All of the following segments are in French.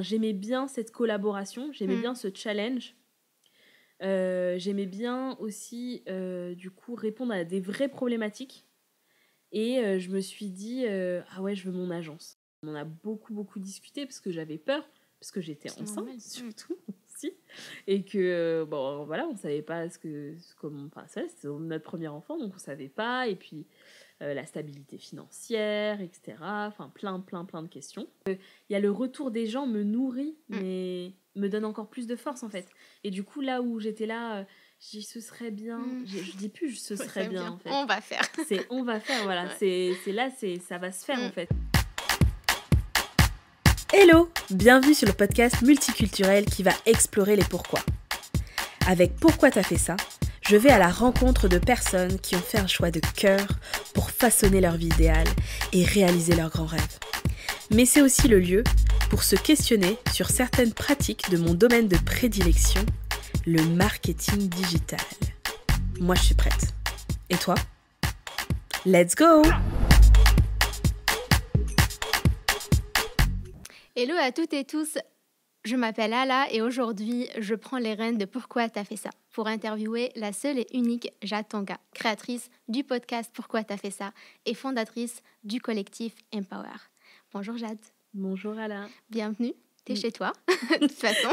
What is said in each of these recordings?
J'aimais bien cette collaboration, j'aimais bien ce challenge. J'aimais bien aussi, du coup, répondre à des vraies problématiques. Et je me suis dit, ah ouais, je veux mon agence. On en a beaucoup, beaucoup discuté parce que j'avais peur, parce que j'étais C'est enceinte, normal. surtout aussi. Et que, bon, voilà, on savait pas enfin, c'était notre premier enfant, donc on savait pas. Et puis, la stabilité financière, etc. Enfin, plein de questions. Il y a le retour des gens me nourrit, mais me donne encore plus de force, en fait. Et du coup, là où j'étais là, je dis ce serait bien. Je dis plus ce serait bien, en fait. On va faire. C'est on va faire, voilà. Ouais. Ça va se faire, en fait. Hello, bienvenue sur le podcast multiculturel qui va explorer les pourquoi. Avec Pourquoi t'as fait ça, je vais à la rencontre de personnes qui ont fait un choix de cœur pour façonner leur vie idéale et réaliser leurs grands rêves. Mais c'est aussi le lieu pour se questionner sur certaines pratiques de mon domaine de prédilection, le marketing digital. Moi, je suis prête. Et toi ? Let's go! Hello à toutes et tous, je m'appelle Ala et aujourd'hui je prends les rênes de Pourquoi t'as fait ça pour interviewer la seule et unique Jade Tonga, créatrice du podcast Pourquoi t'as fait ça et fondatrice du collectif Empower. Bonjour Jade. Bonjour Ala. Bienvenue, t'es chez toi de toute façon.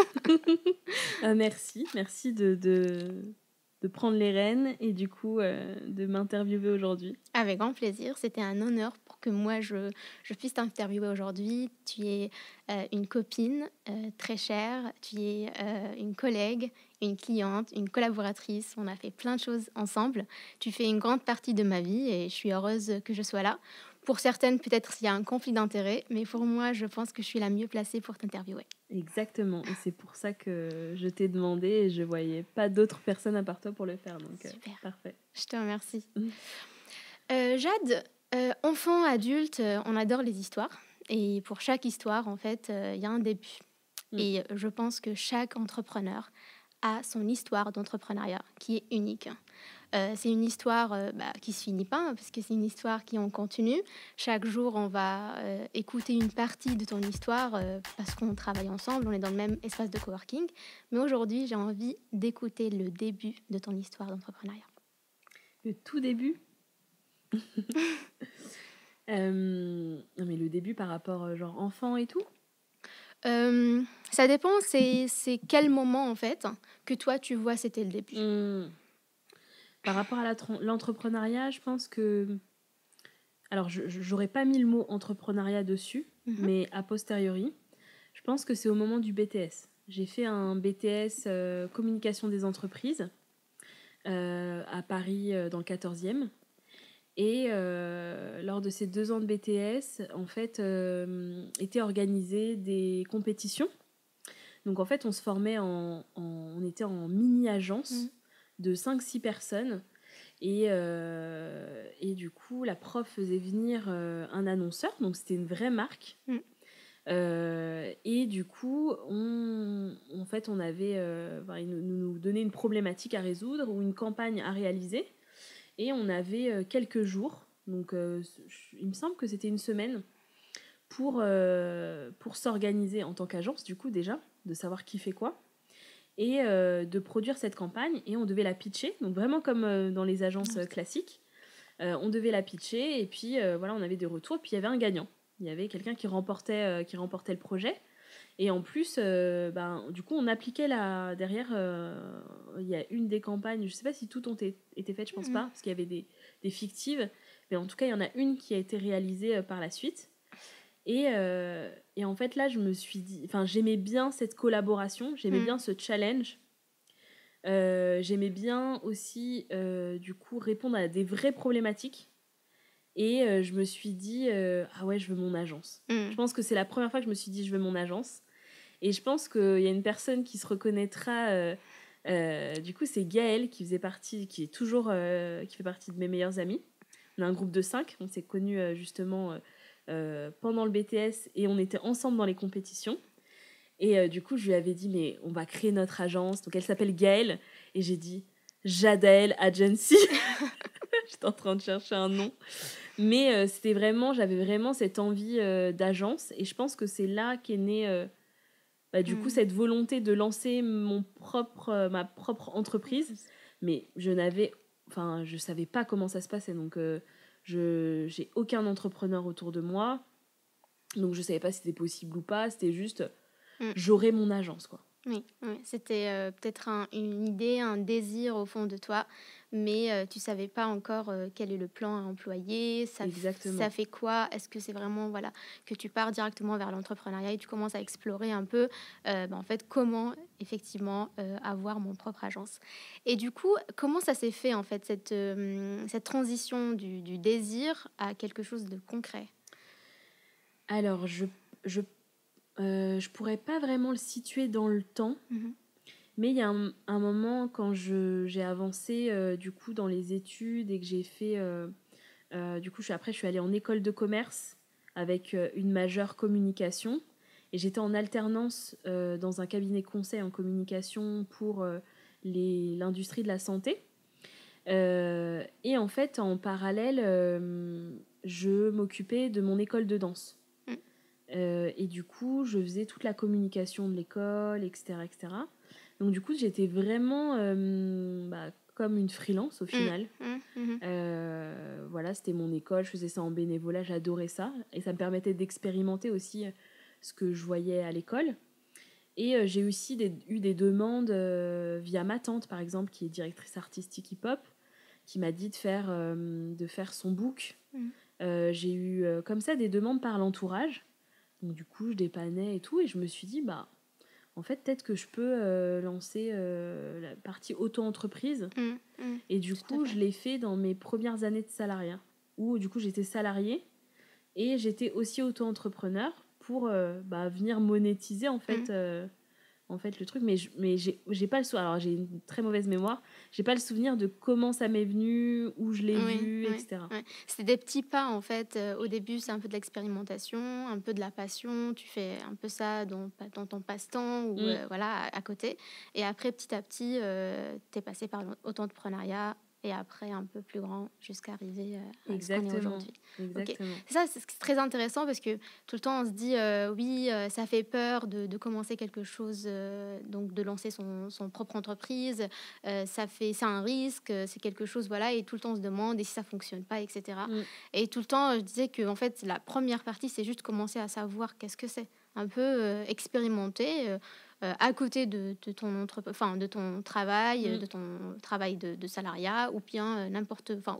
Merci de prendre les rênes et du coup de m'interviewer aujourd'hui. Avec grand plaisir, c'était un honneur pour que moi je puisse t'interviewer aujourd'hui. Tu es une copine très chère, tu es une collègue, une cliente, une collaboratrice. On a fait plein de choses ensemble. Tu fais une grande partie de ma vie et je suis heureuse que je sois là. Pour certaines, peut-être il y a un conflit d'intérêts, mais pour moi, je pense que je suis la mieux placée pour t'interviewer. Exactement, et c'est pour ça que je t'ai demandé et je voyais pas d'autres personnes à part toi pour le faire, donc super. Parfait. Je te remercie. Jade, enfant, adulte, on adore les histoires. Et pour chaque histoire, en fait, il y a un début. Et je pense que chaque entrepreneur a son histoire d'entrepreneuriat qui est unique. C'est une histoire qui se finit pas, parce que c'est une histoire qui en continue. Chaque jour, on va écouter une partie de ton histoire parce qu'on travaille ensemble, on est dans le même espace de coworking. Mais aujourd'hui, j'ai envie d'écouter le début de ton histoire d'entrepreneuriat. Le tout début Non mais le début par rapport genre enfant et tout ça dépend, c'est quel moment en fait que toi tu vois c'était le début. Par rapport à l'entrepreneuriat, je pense que... Alors, j'aurais pas mis le mot entrepreneuriat dessus, mais a posteriori, je pense que c'est au moment du BTS. J'ai fait un BTS communication des entreprises à Paris dans le 14e. Et lors de ces 2 ans de BTS, en fait, étaient organisées des compétitions. Donc, en fait, on se formait on était en mini-agence de 5-6 personnes. Et du coup, la prof faisait venir un annonceur. Donc, c'était une vraie marque. Et du coup, on avait... ils nous donnaient une problématique à résoudre ou une campagne à réaliser. Et on avait quelques jours, donc il me semble que c'était une semaine, pour s'organiser en tant qu'agence, du coup déjà, de savoir qui fait quoi, et de produire cette campagne. Et on devait la pitcher, donc vraiment comme dans les agences classiques. On devait la pitcher, et puis voilà, on avait des retours, puis il y avait un gagnant. Il y avait quelqu'un qui remportait le projet. Et en plus, du coup, on appliquait derrière, il y a une des campagnes, je sais pas si toutes ont été faites, je pense pas, parce qu'il y avait des fictives, mais en tout cas, il y en a une qui a été réalisée par la suite. Et en fait, là, je me suis dit, j'aimais bien cette collaboration, j'aimais bien ce challenge. J'aimais bien aussi, du coup, répondre à des vraies problématiques. Et je me suis dit, ah ouais, je veux mon agence. Je pense que c'est la première fois que je me suis dit, je veux mon agence. Et je pense qu'il y a une personne qui se reconnaîtra. Du coup, c'est Gaëlle qui fait partie de mes meilleures amies. On a un groupe de 5. On s'est connus justement pendant le BTS et on était ensemble dans les compétitions. Et du coup, je lui avais dit, mais on va créer notre agence. Donc, elle s'appelle Gaëlle. Et j'ai dit, Jadaël Agency. J'étais en train de chercher un nom. Mais j'avais vraiment cette envie d'agence. Et je pense que c'est là qu'est née, du coup, cette volonté de lancer ma propre entreprise. Mais je savais pas comment ça se passait. Donc, j'ai aucun entrepreneur autour de moi. Donc, je savais pas si c'était possible ou pas. C'était juste, j'aurais mon agence, quoi. Oui, c'était peut-être une idée, un désir au fond de toi, mais tu savais pas encore quel est le plan à employer, Exactement. ça fait quoi, est-ce que c'est vraiment que tu pars directement vers l'entrepreneuriat et tu commences à explorer un peu en fait comment effectivement avoir mon propre agence. Et du coup, comment ça s'est fait en fait cette transition du désir à quelque chose de concret? Alors, je pourrais pas vraiment le situer dans le temps, mais il y a un moment quand j'ai avancé du coup dans les études et que j'ai fait du coup je suis allée en école de commerce avec une majeure communication et j'étais en alternance dans un cabinet conseil en communication pour l'industrie de la santé. Et en fait en parallèle je m'occupais de mon école de danse. Et du coup, je faisais toute la communication de l'école, etc., etc. Donc du coup, j'étais vraiment comme une freelance au final. Voilà, c'était mon école, je faisais ça en bénévolat, j'adorais ça. Et ça me permettait d'expérimenter aussi ce que je voyais à l'école. Et j'ai aussi eu des demandes via ma tante, par exemple, qui est directrice artistique hip-hop, qui m'a dit de faire son book. J'ai eu comme ça des demandes par l'entourage. Donc du coup, je dépannais et tout. Et je me suis dit, en fait, peut-être que je peux lancer la partie auto-entreprise. Et du coup, je l'ai fait dans mes premières années de salariat. Où du coup, j'étais salariée. Et j'étais aussi auto-entrepreneur pour venir monétiser en fait le truc. Mais j'ai pas le souvenir. Alors, j'ai une très mauvaise mémoire. J'ai pas le souvenir de comment ça m'est venu, où je l'ai vu, etc. C'était des petits pas en fait. Au début, c'est un peu de l'expérimentation, un peu de la passion. Tu fais un peu ça dans ton passe-temps ou à côté. Et après, petit à petit, tu es passé par l'auto-entrepreneuriat. Et après, un peu plus grand, jusqu'à arriver à ce qu'on est aujourd'hui. Exactement. Okay. Ça, c'est très intéressant parce que tout le temps, on se dit, ça fait peur de commencer quelque chose, donc de lancer son propre entreprise. C'est un risque, c'est quelque chose, et tout le temps, on se demande, et si ça ne fonctionne pas, etc. Et tout le temps, je disais que en fait, la première partie, c'est juste commencer à savoir qu'est-ce que c'est. Un peu expérimenter à côté de ton travail, de ton travail de salariat ou bien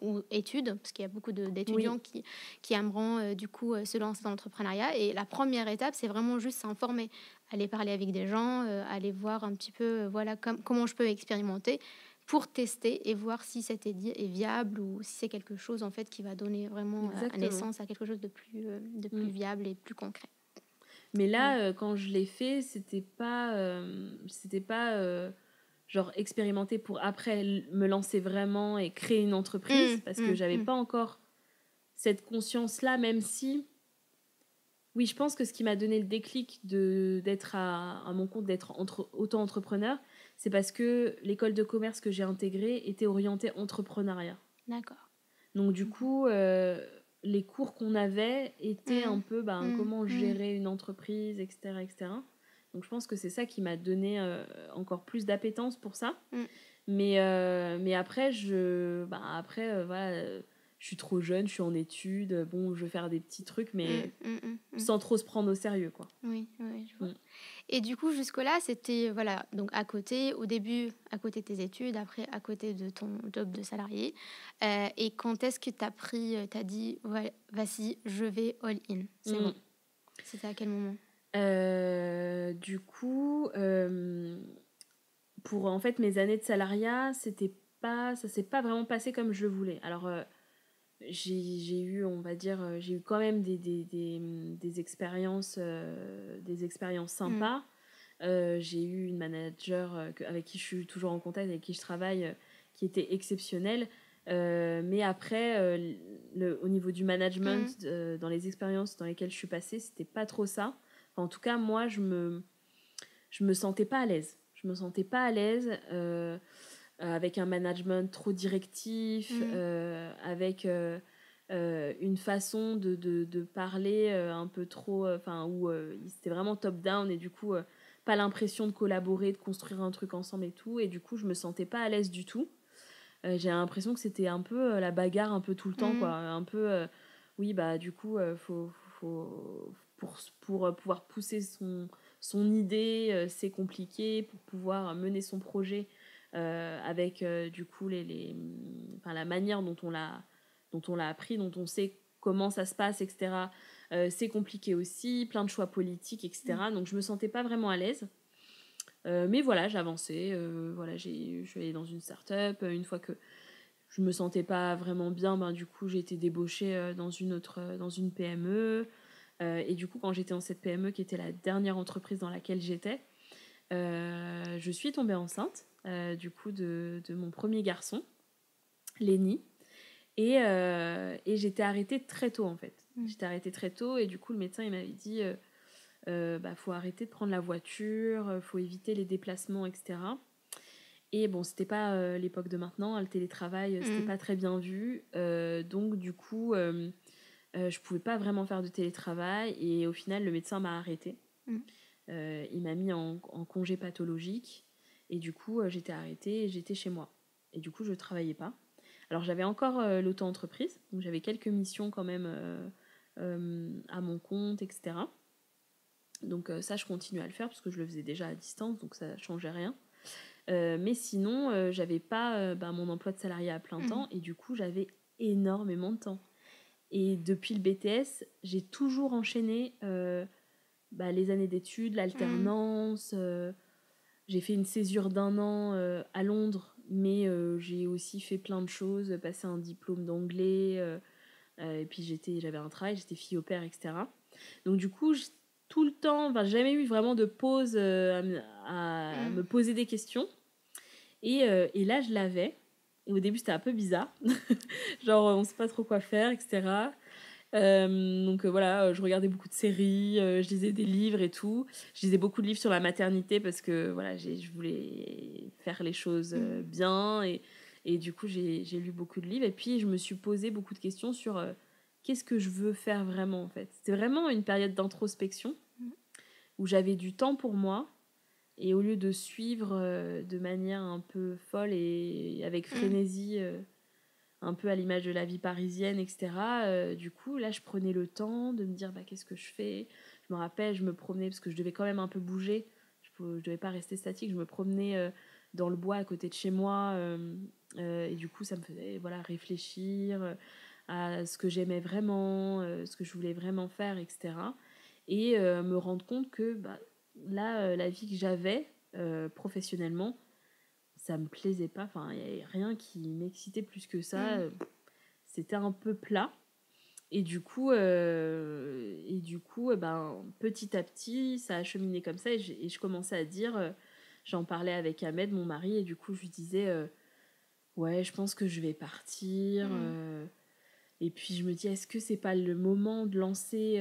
ou études, parce qu'il y a beaucoup d'étudiants qui aimeront du coup se lancer dans l'entrepreneuriat. Et la première étape, c'est vraiment juste s'informer, aller parler avec des gens, aller voir un petit peu comment je peux expérimenter pour tester et voir si cette idée est viable ou si c'est quelque chose en fait qui va donner vraiment naissance à quelque chose de plus viable et plus concret. Mais là, quand je l'ai fait, c'était pas genre expérimenter pour après me lancer vraiment et créer une entreprise, parce que j'avais pas encore cette conscience-là, même si... Oui, je pense que ce qui m'a donné le déclic d'être à mon compte, d'être auto-entrepreneur, c'est parce que l'école de commerce que j'ai intégrée était orientée entrepreneuriat. D'accord. Donc du coup... les cours qu'on avait étaient un peu comment gérer une entreprise, etc., etc. Donc je pense que c'est ça qui m'a donné encore plus d'appétence pour ça. Mais après, je suis trop jeune, je suis en études, je vais faire des petits trucs, mais sans trop se prendre au sérieux, quoi. Oui, je vois. Et du coup, jusque-là, c'était, donc à côté, au début, à côté de tes études, après, à côté de ton job de salarié. Et quand est-ce que t'as dit, vas-y, je vais all-in, c'est bon. C'était à quel moment? Du coup, pour en fait mes années de salariat, ça s'est pas vraiment passé comme je le voulais. Alors, j'ai eu, on va dire, j'ai eu quand même des expériences sympas. J'ai eu une manager avec qui je suis toujours en contact, avec qui je travaille, qui était exceptionnelle. Mais après, au niveau du management, dans les expériences dans lesquelles je suis passée, c'était pas trop ça. Enfin, en tout cas, moi, je me sentais pas à l'aise. Je me sentais pas à l'aise avec un management trop directif, avec une façon de parler un peu trop, où c'était vraiment top-down et du coup, pas l'impression de collaborer, de construire un truc ensemble et tout. Et du coup, je me sentais pas à l'aise du tout. J'ai l'impression que c'était un peu la bagarre un peu tout le temps, quoi. Un peu, oui, bah du coup, pour pouvoir pousser son idée, c'est compliqué. Pour pouvoir mener son projet avec du coup la manière dont on l'a appris, dont on sait comment ça se passe, etc. C'est compliqué aussi, plein de choix politiques, etc. Donc je me sentais pas vraiment à l'aise. Mais voilà, j'avançais. Voilà, je suis allée dans une start-up. Une fois que je me sentais pas vraiment bien, ben, du coup, j'ai été débauchée dans une PME. Et du coup, quand j'étais dans cette PME, qui était la dernière entreprise dans laquelle j'étais, je suis tombée enceinte, du coup, de mon premier garçon, Lenny. Et j'étais arrêtée très tôt, en fait. J'étais arrêtée très tôt et du coup, le médecin, il m'avait dit... faut arrêter de prendre la voiture, faut éviter les déplacements, etc. Et bon, c'était pas l'époque de maintenant, le télétravail, c'était pas très bien vu. Donc du coup, je pouvais pas vraiment faire de télétravail et au final, le médecin m'a arrêtée. Il m'a mis en congé pathologique et du coup, j'étais arrêtée et j'étais chez moi. Et du coup, je travaillais pas. Alors j'avais encore l'auto-entreprise, donc j'avais quelques missions quand même à mon compte, etc. Donc ça, je continue à le faire parce que je le faisais déjà à distance, donc ça ne changeait rien. Mais sinon, j'avais pas mon emploi de salarié à plein temps et du coup, j'avais énormément de temps. Et depuis le BTS, j'ai toujours enchaîné les années d'études, l'alternance. J'ai fait une césure d'1 an à Londres, mais j'ai aussi fait plein de choses, passé un diplôme d'anglais, et puis j'avais un travail, j'étais fille au père, etc. Donc du coup, tout le temps, j'ai jamais eu vraiment de pause à me poser des questions. Et là, je l'avais. Et au début, c'était un peu bizarre. Genre, on sait pas trop quoi faire, etc. Donc voilà, je regardais beaucoup de séries, je lisais des livres et tout. Je lisais beaucoup de livres sur la maternité parce que voilà, je voulais faire les choses bien. Et du coup, j'ai lu beaucoup de livres. Et puis, je me suis posé beaucoup de questions sur qu'est-ce que je veux faire vraiment, en fait. C'était vraiment une période d'introspection où j'avais du temps pour moi. Et au lieu de suivre de manière un peu folle et avec frénésie, un peu à l'image de la vie parisienne, etc., du coup, là, je prenais le temps de me dire qu'est-ce que je fais. Je me rappelle, je me promenais, parce que je devais quand même un peu bouger. Je devais pas rester statique. Je me promenais dans le bois à côté de chez moi. Et du coup, ça me faisait réfléchir à ce que j'aimais vraiment, ce que je voulais vraiment faire, etc. Et me rendre compte que là, la vie que j'avais professionnellement, ça me plaisait pas. Enfin, il n'y avait rien qui m'excitait plus que ça. C'était un peu plat. Et du coup, petit à petit, ça a cheminé comme ça. Et je commençais à dire, j'en parlais avec Ahmed, mon mari, et du coup, je lui disais, ouais, je pense que je vais partir. Et puis je me dis, est-ce que c'est pas le moment de lancer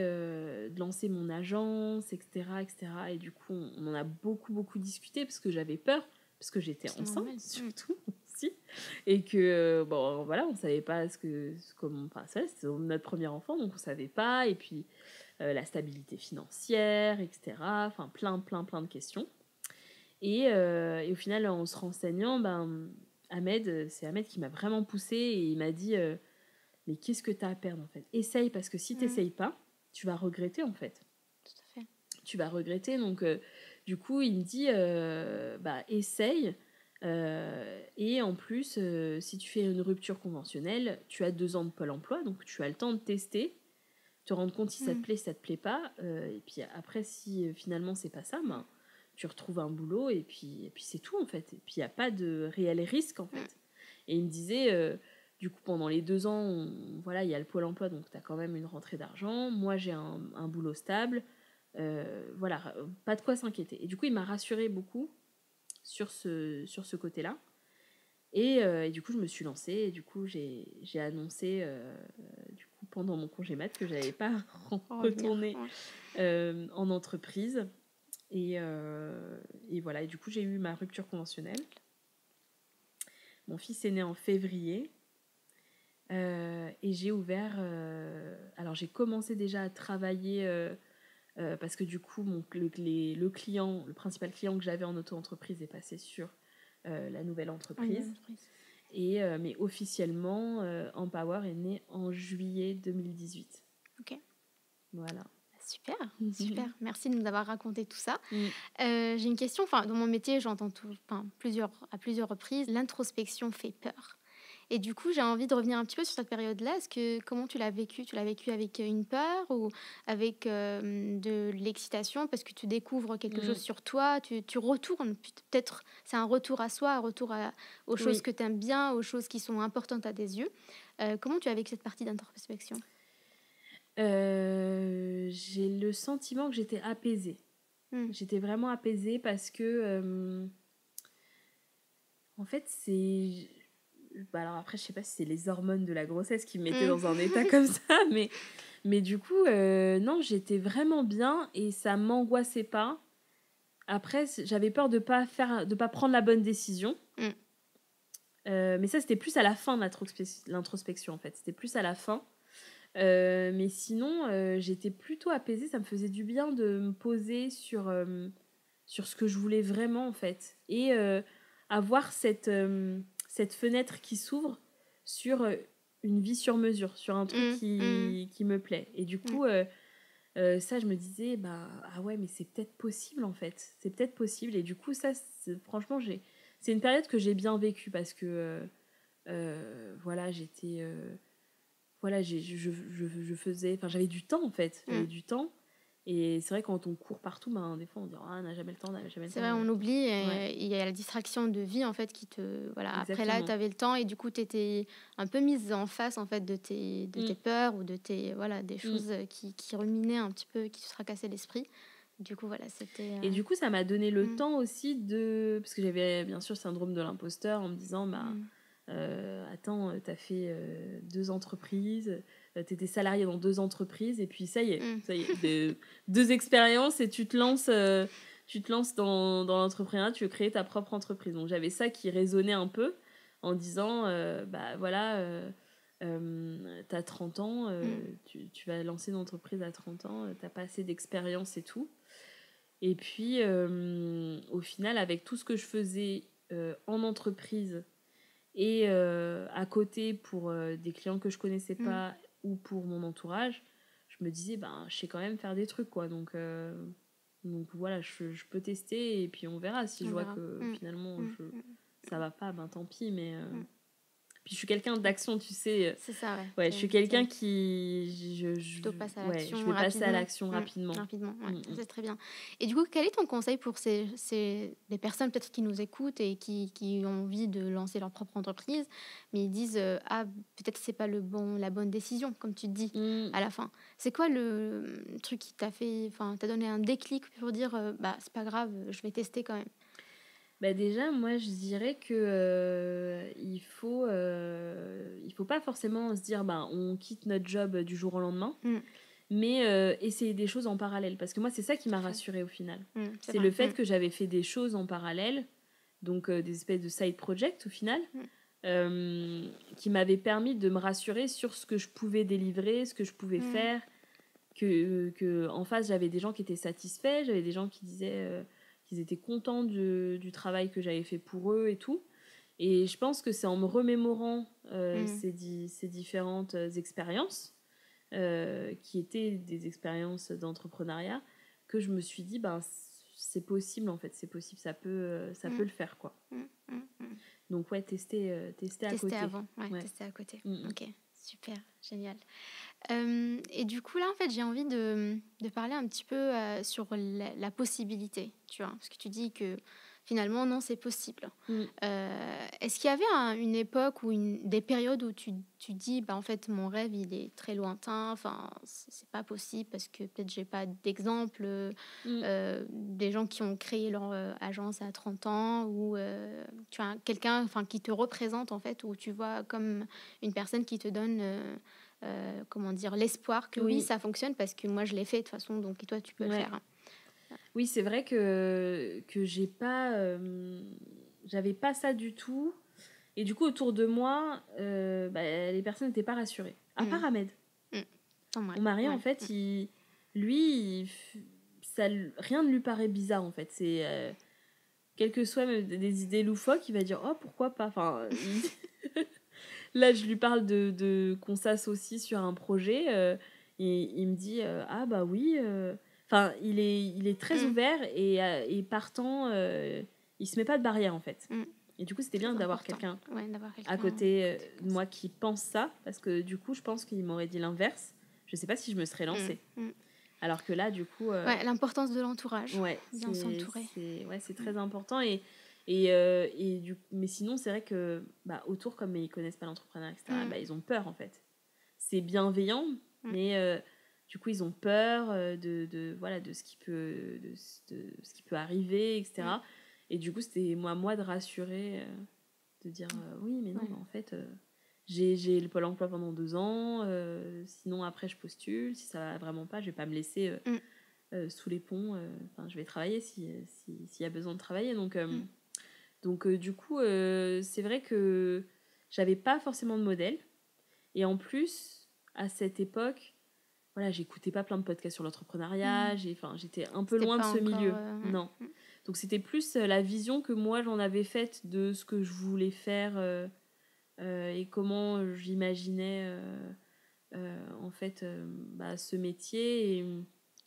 mon agence, etc., etc. Et du coup, on en a beaucoup, beaucoup discuté parce que j'avais peur, parce que j'étais enceinte, surtout aussi. Et que, voilà, on savait pas c'était notre premier enfant, donc on savait pas. Et puis, la stabilité financière, etc. Enfin, plein de questions. Et au final, en se renseignant, c'est Ahmed qui m'a vraiment poussée et il m'a dit... mais qu'est-ce que tu as à perdre en fait? Essaye, parce que si tu n'essayes pas, tu vas regretter en fait. Tout à fait. Tu vas regretter. Donc, du coup, il me dit essaye. Et en plus, si tu fais une rupture conventionnelle, tu as 2 ans de Pôle emploi, donc tu as le temps de tester, te rendre compte si ça te plaît, si ça te plaît pas. Et puis après, si finalement c'est pas ça, tu retrouves un boulot et puis c'est tout en fait. Et puis il n'y a pas de réel risque en fait. Et il me disait. Du coup, pendant les 2 ans, il y a le Pôle emploi, donc tu as quand même une rentrée d'argent. Moi, j'ai un boulot stable. Pas de quoi s'inquiéter. Et du coup, il m'a rassurée beaucoup sur ce côté-là. Et du coup, je me suis lancée. Et du coup, j'ai annoncé pendant mon congé mat que je n'allais pas retourner en entreprise. Et voilà. Et du coup, j'ai eu ma rupture conventionnelle. Mon fils est né en février. Et j'ai ouvert... alors, j'ai commencé déjà à travailler parce que du coup, le principal client que j'avais en auto-entreprise est passé sur la nouvelle entreprise. Mais officiellement, Empower est né en juillet 2018. Ok. Voilà. Super, super. Merci de nous avoir raconté tout ça. J'ai une question. Dans mon métier, j'entends à plusieurs reprises, l'introspection fait peur. Et du coup, j'ai envie de revenir un petit peu sur cette période-là. Comment tu l'as vécu? Tu l'as vécu avec une peur ou avec de l'excitation parce que tu découvres quelque chose sur toi, tu retournes, peut-être c'est un retour à soi, un retour aux choses que tu aimes bien, aux choses qui sont importantes à tes yeux. Comment tu as vécu cette partie d'introspection? J'ai le sentiment que j'étais apaisée. J'étais vraiment apaisée parce que en fait c'est... alors après je sais pas si c'est les hormones de la grossesse qui me mettaient dans un état comme ça, mais du coup non, j'étais vraiment bien et ça m'angoissait pas. Après j'avais peur de pas prendre la bonne décision. Mais ça c'était plus à la fin de l'introspection en fait, c'était plus à la fin. Mais sinon j'étais plutôt apaisée, ça me faisait du bien de me poser sur ce que je voulais vraiment en fait et avoir cette fenêtre qui s'ouvre sur une vie sur mesure, sur un truc qui me plaît. Et du coup ça je me disais ah ouais mais c'est peut-être possible en fait, c'est peut-être possible. Et du coup ça franchement c'est une période que j'ai bien vécue parce que voilà j'étais voilà, je faisais... Enfin, j'avais du temps, en fait. J'avais du temps. Et c'est vrai, quand on court partout, des fois, on dit « Ah, on n'a jamais le temps, on n'a jamais le temps. » C'est vrai, on oublie. Il y a la distraction de vie, en fait, qui te... Voilà. Après, là, tu avais le temps et du coup, tu étais un peu mise en face, en fait, de tes peurs ou de des choses qui ruminaient un petit peu, qui te fracassaient l'esprit. Du coup, voilà, c'était... Et du coup, ça m'a donné le temps aussi de... Parce que j'avais, bien sûr, le syndrome de l'imposteur en me disant attends, t'as fait 2 entreprises, t'étais salarié dans 2 entreprises et puis ça y est, 2 expériences et tu te lances dans l'entrepreneuriat, tu veux créer ta propre entreprise. Donc j'avais ça qui résonnait un peu en disant voilà, t'as 30 ans, tu vas lancer une entreprise à 30 ans, t'as pas assez d'expérience et tout. Et puis au final, avec tout ce que je faisais en entreprise et à côté pour des clients que je connaissais pas ou pour mon entourage, je me disais je sais quand même faire des trucs quoi. Donc voilà, je peux tester et puis on verra. Si je vois que finalement ça va pas, tant pis. Mais puis je suis quelqu'un d'action, tu sais. C'est ça, ouais. Ouais, je suis quelqu'un qui... je passe à l'action je vais passer à l'action rapidement. C'est très bien. Et du coup, quel est ton conseil pour les personnes peut-être qui nous écoutent et qui ont envie de lancer leur propre entreprise, mais ils disent peut-être c'est pas la bonne décision, comme tu te dis à la fin. C'est quoi le truc qui t'a donné un déclic pour dire c'est pas grave, je vais tester quand même? Déjà, moi, je dirais que il faut pas forcément se dire on quitte notre job du jour au lendemain, mais essayer des choses en parallèle. Parce que moi, c'est ça qui m'a rassurée au final. C'est le fait que j'avais fait des choses en parallèle, donc des espèces de side projects au final, qui m'avaient permis de me rassurer sur ce que je pouvais délivrer, ce que je pouvais faire, que en face, j'avais des gens qui étaient satisfaits, j'avais des gens qui disaient... qu'ils étaient contents du travail que j'avais fait pour eux et tout. Et je pense que c'est en me remémorant ces différentes expériences, qui étaient des expériences d'entrepreneuriat, que je me suis dit, c'est possible en fait, c'est possible, ça peut le faire quoi. Donc ouais, tester à côté. Avant, tester à côté. Ok, super, génial. Et du coup, là, en fait, j'ai envie de parler un petit peu sur la possibilité, tu vois, parce que tu dis que finalement, non, c'est possible. Est-ce qu'il y avait une époque ou des périodes où tu dis, en fait, mon rêve, il est très lointain, c'est pas possible parce que peut-être j'ai pas d'exemple, des gens qui ont créé leur agence à 30 ans ou tu as quelqu'un qui te représente, en fait, où tu vois comme une personne qui te donne... l'espoir que oui, ça fonctionne parce que moi je l'ai fait de toute façon, donc et toi tu peux le faire. Oui, c'est vrai que j'avais pas ça du tout, Et du coup, autour de moi, les personnes n'étaient pas rassurées. À part Ahmed. Mon mari, en fait, rien ne lui paraît bizarre, en fait. C'est... quelles que soient des idées loufoques, il va dire « Oh, pourquoi pas ?» Enfin, là, je lui parle de qu'on s'associe sur un projet. Et il me dit « Ah, bah oui. » Enfin, il est très ouvert et partant, il se met pas de barrière, en fait. Et du coup, c'était bien d'avoir quelqu'un à côté de moi qui pense ça. Parce que du coup, je pense qu'il m'aurait dit l'inverse. Je sais pas si je me serais lancée. Alors que là, du coup... l'importance de l'entourage. Ouais, bien s'entourer. C'est très important. Mais sinon, c'est vrai que autour, comme ils connaissent pas l'entrepreneuriat, etc., ils ont peur, en fait. C'est bienveillant, mais du coup, ils ont peur de ce qui peut arriver, etc. Et du coup, c'était moi de rassurer, de dire oui, mais non, en fait... j'ai le Pôle emploi pendant 2 ans, sinon après je postule, si ça va vraiment pas, je vais pas me laisser sous les ponts, je vais travailler s'il y a besoin de travailler. Donc du coup, c'est vrai que j'avais pas forcément de modèle. Et en plus, à cette époque, voilà, j'écoutais pas plein de podcasts sur l'entrepreneuriat, j'étais un peu loin de ce milieu. Non. Donc c'était plus la vision que moi j'en avais faite de ce que je voulais faire et comment j'imaginais en fait ce métier.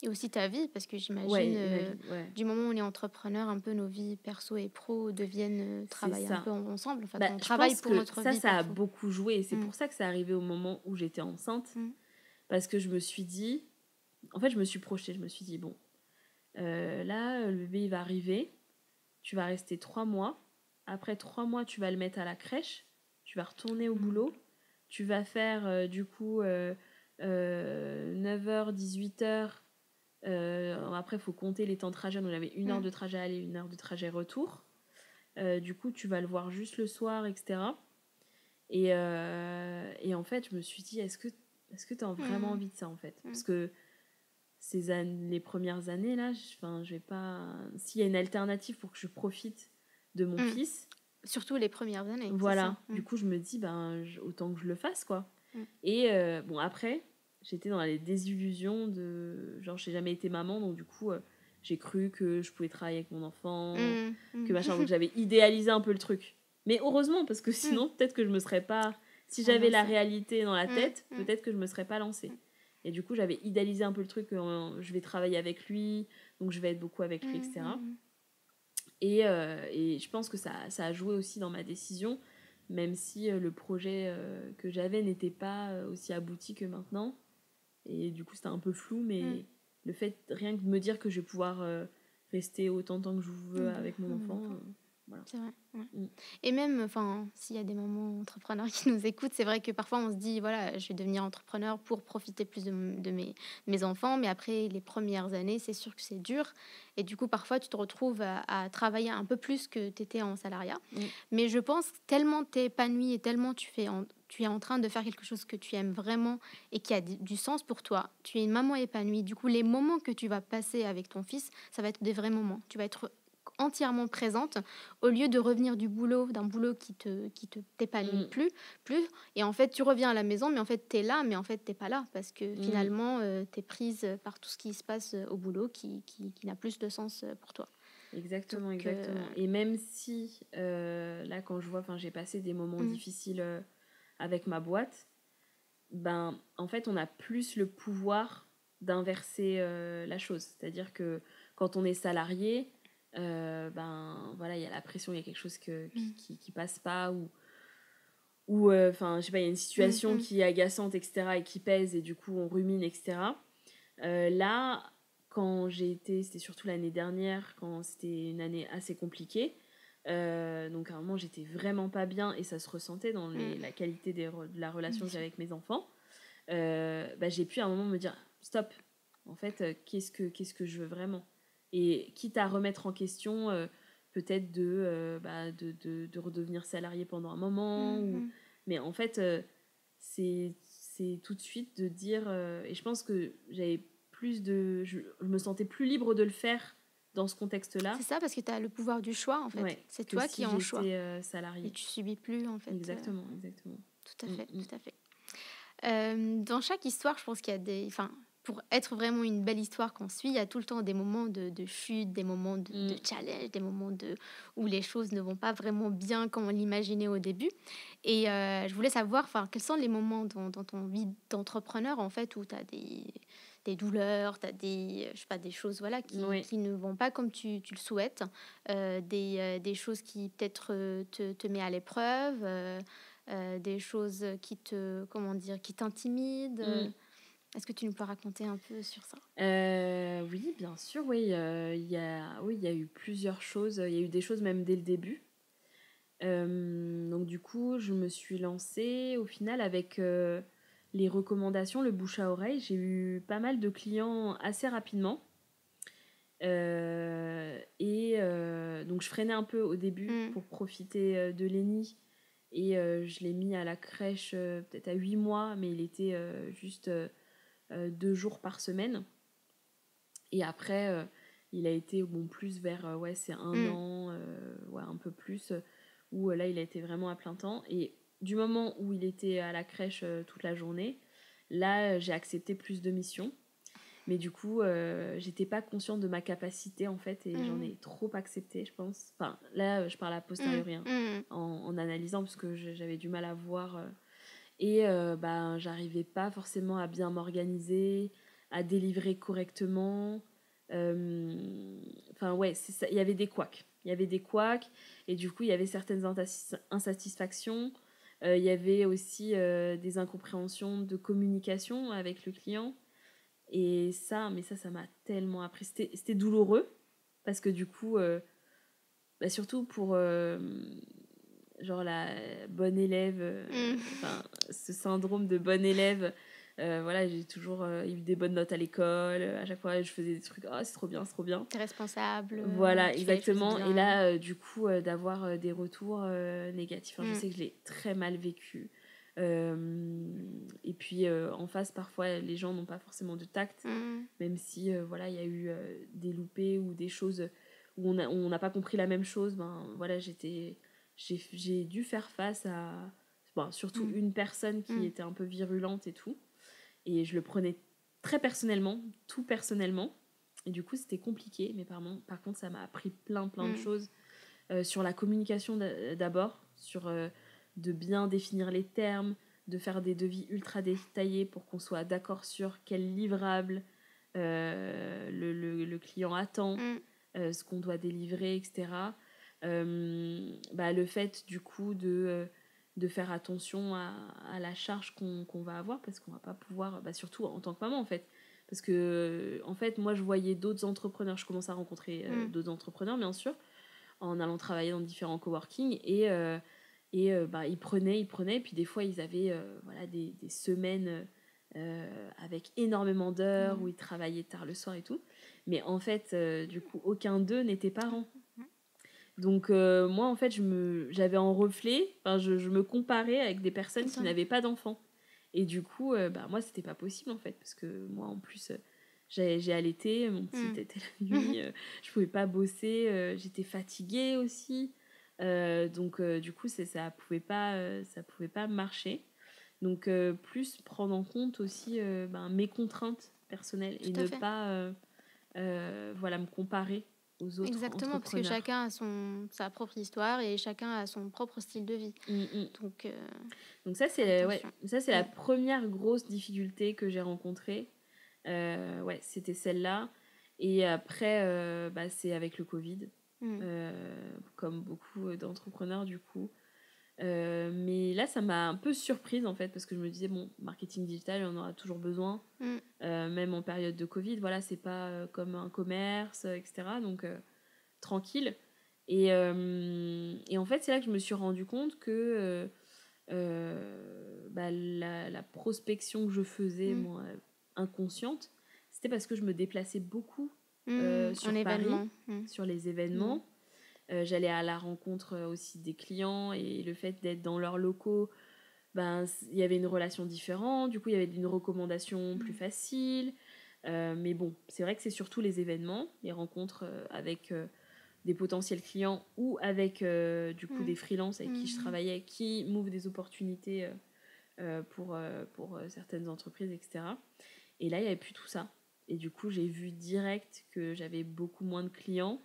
Et aussi ta vie, parce que j'imagine, du moment où on est entrepreneur, un peu nos vies perso et pro deviennent travailler un peu ensemble. Enfin, on travaille pour notre vie. Ça a beaucoup joué. Et c'est pour ça que c'est arrivé au moment où j'étais enceinte. Parce que je me suis dit... En fait, je me suis projetée. Je me suis dit, bon, là, le bébé, il va arriver. Tu vas rester 3 mois. Après 3 mois, tu vas le mettre à la crèche. Tu vas retourner au boulot. Tu vas faire, du coup, 9h, 18h. Après, il faut compter les temps de trajet. Donc, j'avais 1 heure de trajet aller, 1 heure de trajet retour. Du coup, tu vas le voir juste le soir, etc. Et en fait, je me suis dit, est-ce que tu as vraiment envie de ça, en fait? Parce que les premières années, là, je vais pas... S'il y a une alternative pour que je profite de mon fils... Surtout les premières années. Voilà. Du coup, je me dis, autant que je le fasse, quoi. Et bon, après... J'étais dans les désillusions de... Genre, j'ai jamais été maman, donc du coup, j'ai cru que je pouvais travailler avec mon enfant, que machin. Donc, j'avais idéalisé un peu le truc. Mais heureusement, parce que sinon, peut-être que je me serais pas... Si j'avais la réalité dans la tête, peut-être que je me serais pas lancée. Et du coup, j'avais idéalisé un peu le truc. Je vais travailler avec lui, donc je vais être beaucoup avec lui, etc. Et je pense que ça a joué aussi dans ma décision, même si le projet que j'avais n'était pas aussi abouti que maintenant. Et du coup, c'était un peu flou, mais le fait, rien que de me dire que je vais pouvoir rester autant de temps que je veux avec mon enfant, voilà. C'est vrai. Et même, s'il y a des mamans entrepreneurs qui nous écoutent, c'est vrai que parfois on se dit, voilà, je vais devenir entrepreneur pour profiter plus de mes enfants, mais après les premières années, c'est sûr que c'est dur. Et du coup, parfois, tu te retrouves à travailler un peu plus que tu étais en salariat. Mais je pense tellement tu es épanoui et tellement tu es en train de faire quelque chose que tu aimes vraiment et qui a du sens pour toi. Tu es une maman épanouie. Du coup, les moments que tu vas passer avec ton fils, ça va être des vrais moments. Tu vas être entièrement présente au lieu de revenir d'un boulot qui t'épanouit plus. Et en fait, tu reviens à la maison, mais en fait, tu es là, mais en fait, tu n'es pas là parce que finalement, tu es prise par tout ce qui se passe au boulot qui n'a plus de sens pour toi. Exactement. Et même si, là, quand je vois, j'ai passé des moments difficiles avec ma boîte, en fait, on a plus le pouvoir d'inverser la chose. C'est-à-dire que quand on est salarié, voilà, il y a la pression, il y a quelque chose qui passe pas, ou je sais pas, il y a une situation qui est agaçante, etc., et qui pèse, et du coup, on rumine, etc. Là, quand c'était surtout l'année dernière, quand c'était une année assez compliquée, donc à un moment j'étais vraiment pas bien et ça se ressentait dans la qualité de la relation que j'avais avec mes enfants. J'ai pu à un moment me dire stop, en fait, qu'est-ce que je veux vraiment, et quitte à remettre en question peut-être de redevenir salarié pendant un moment, mais en fait c'est tout de suite de dire et je pense que j'avais je me sentais plus libre de le faire dans ce contexte-là. C'est ça, parce que tu as le pouvoir du choix, en fait. Ouais, c'est que toi si qui es en choix. j'étais salariée. Et tu subis plus, en fait. Exactement. Tout à fait, tout à fait. Dans chaque histoire, je pense qu'il y a des... Enfin, pour être vraiment une belle histoire qu'on suit, il y a tout le temps des moments de chute, des moments de challenge, des moments où les choses ne vont pas vraiment bien comme on l'imaginait au début. Et je voulais savoir, quels sont les moments dans ton vie d'entrepreneur, en fait, où tu as des douleurs, tu as je sais pas, des choses qui ne vont pas comme tu le souhaites, des choses qui peut-être te met à l'épreuve, des choses qui t'intimident. Est-ce que tu nous peux raconter un peu sur ça? Oui, bien sûr, oui. Il y a eu plusieurs choses. Il y a eu des choses même dès le début. Donc du coup, je me suis lancée au final avec les recommandations, le bouche à oreille. J'ai eu pas mal de clients assez rapidement. Donc je freinais un peu au début pour profiter de Lenny. Et je l'ai mis à la crèche peut-être à 8 mois, mais il était juste 2 jours par semaine. Et après, il a été plus vers c'est 1 an, un peu plus, où là il a été vraiment à plein temps. Et du moment où il était à la crèche toute la journée, là j'ai accepté plus de missions. Mais du coup, j'étais pas consciente de ma capacité en fait, et j'en ai trop accepté, je pense. Enfin, là, je parle a posteriori, en analysant, parce que j'avais du mal à voir. Et j'arrivais pas forcément à bien m'organiser, à délivrer correctement. C'est ça. Il y avait des couacs. Et du coup, il y avait certaines insatisfactions. Il y avait aussi des incompréhensions de communication avec le client. Et ça m'a tellement appris. C'était douloureux, parce que du coup, surtout pour genre la bonne élève, ce syndrome de bonne élève, j'ai toujours eu des bonnes notes à l'école. À chaque fois, je faisais des trucs, c'est trop bien, c'est trop bien. T'es responsable. Voilà, exactement. Et là, du coup, d'avoir des retours négatifs. Je sais que je l'ai très mal vécu. Et puis en face, parfois les gens n'ont pas forcément de tact, même si il y a eu des loupés ou des choses où on n'a pas compris la même chose. J'ai dû faire face à surtout une personne qui était un peu virulente et tout, et je le prenais très personnellement, tout personnellement, et du coup c'était compliqué. Mais par contre ça m'a appris plein de choses sur la communication d'abord, sur de bien définir les termes, de faire des devis ultra détaillés pour qu'on soit d'accord sur quel livrable le client attend, ce qu'on doit délivrer, etc. Le fait du coup de faire attention à la charge qu'on va avoir, parce qu'on va pas pouvoir, surtout en tant que maman en fait, parce que en fait moi je voyais d'autres entrepreneurs, je commençais à rencontrer d'autres entrepreneurs bien sûr, en allant travailler dans différents coworking, et ils prenaient, et puis des fois ils avaient des semaines avec énormément d'heures où ils travaillaient tard le soir et tout, mais en fait du coup aucun d'eux n'était parent. Donc moi en fait j'avais en reflet, je me comparais avec des personnes qui n'avaient pas d'enfants, et du coup moi c'était pas possible en fait, parce que moi en plus j'ai allaité, mon petit était la nuit, je pouvais pas bosser, j'étais fatiguée aussi, donc du coup ça pouvait pas marcher. Donc plus prendre en compte aussi mes contraintes personnelles, et ne pas me comparer aux autres. Exactement, entrepreneurs. parce que chacun a sa propre histoire et chacun a son propre style de vie. Donc ça c'est la première grosse difficulté que j'ai rencontrée. C'était celle-là. Et après c'est avec le Covid, comme beaucoup d'entrepreneurs du coup. Mais là ça m'a un peu surprise en fait, parce que je me disais marketing digital on en aura toujours besoin, même en période de Covid, c'est pas comme un commerce, etc. Donc tranquille. Et en fait c'est là que je me suis rendu compte que la prospection que je faisais moi, inconsciente, c'était parce que je me déplaçais beaucoup sur Paris, sur les événements. J'allais à la rencontre aussi des clients, et le fait d'être dans leurs locaux, il y avait une relation différente, du coup il y avait une recommandation plus facile, Mais bon, c'est vrai que c'est surtout les événements, les rencontres avec des potentiels clients ou avec du coup des freelances avec qui je travaillais, qui m'ouvrent des opportunités pour certaines entreprises, etc. Et là, il n'y avait plus tout ça. Et du coup, j'ai vu direct que j'avais beaucoup moins de clients.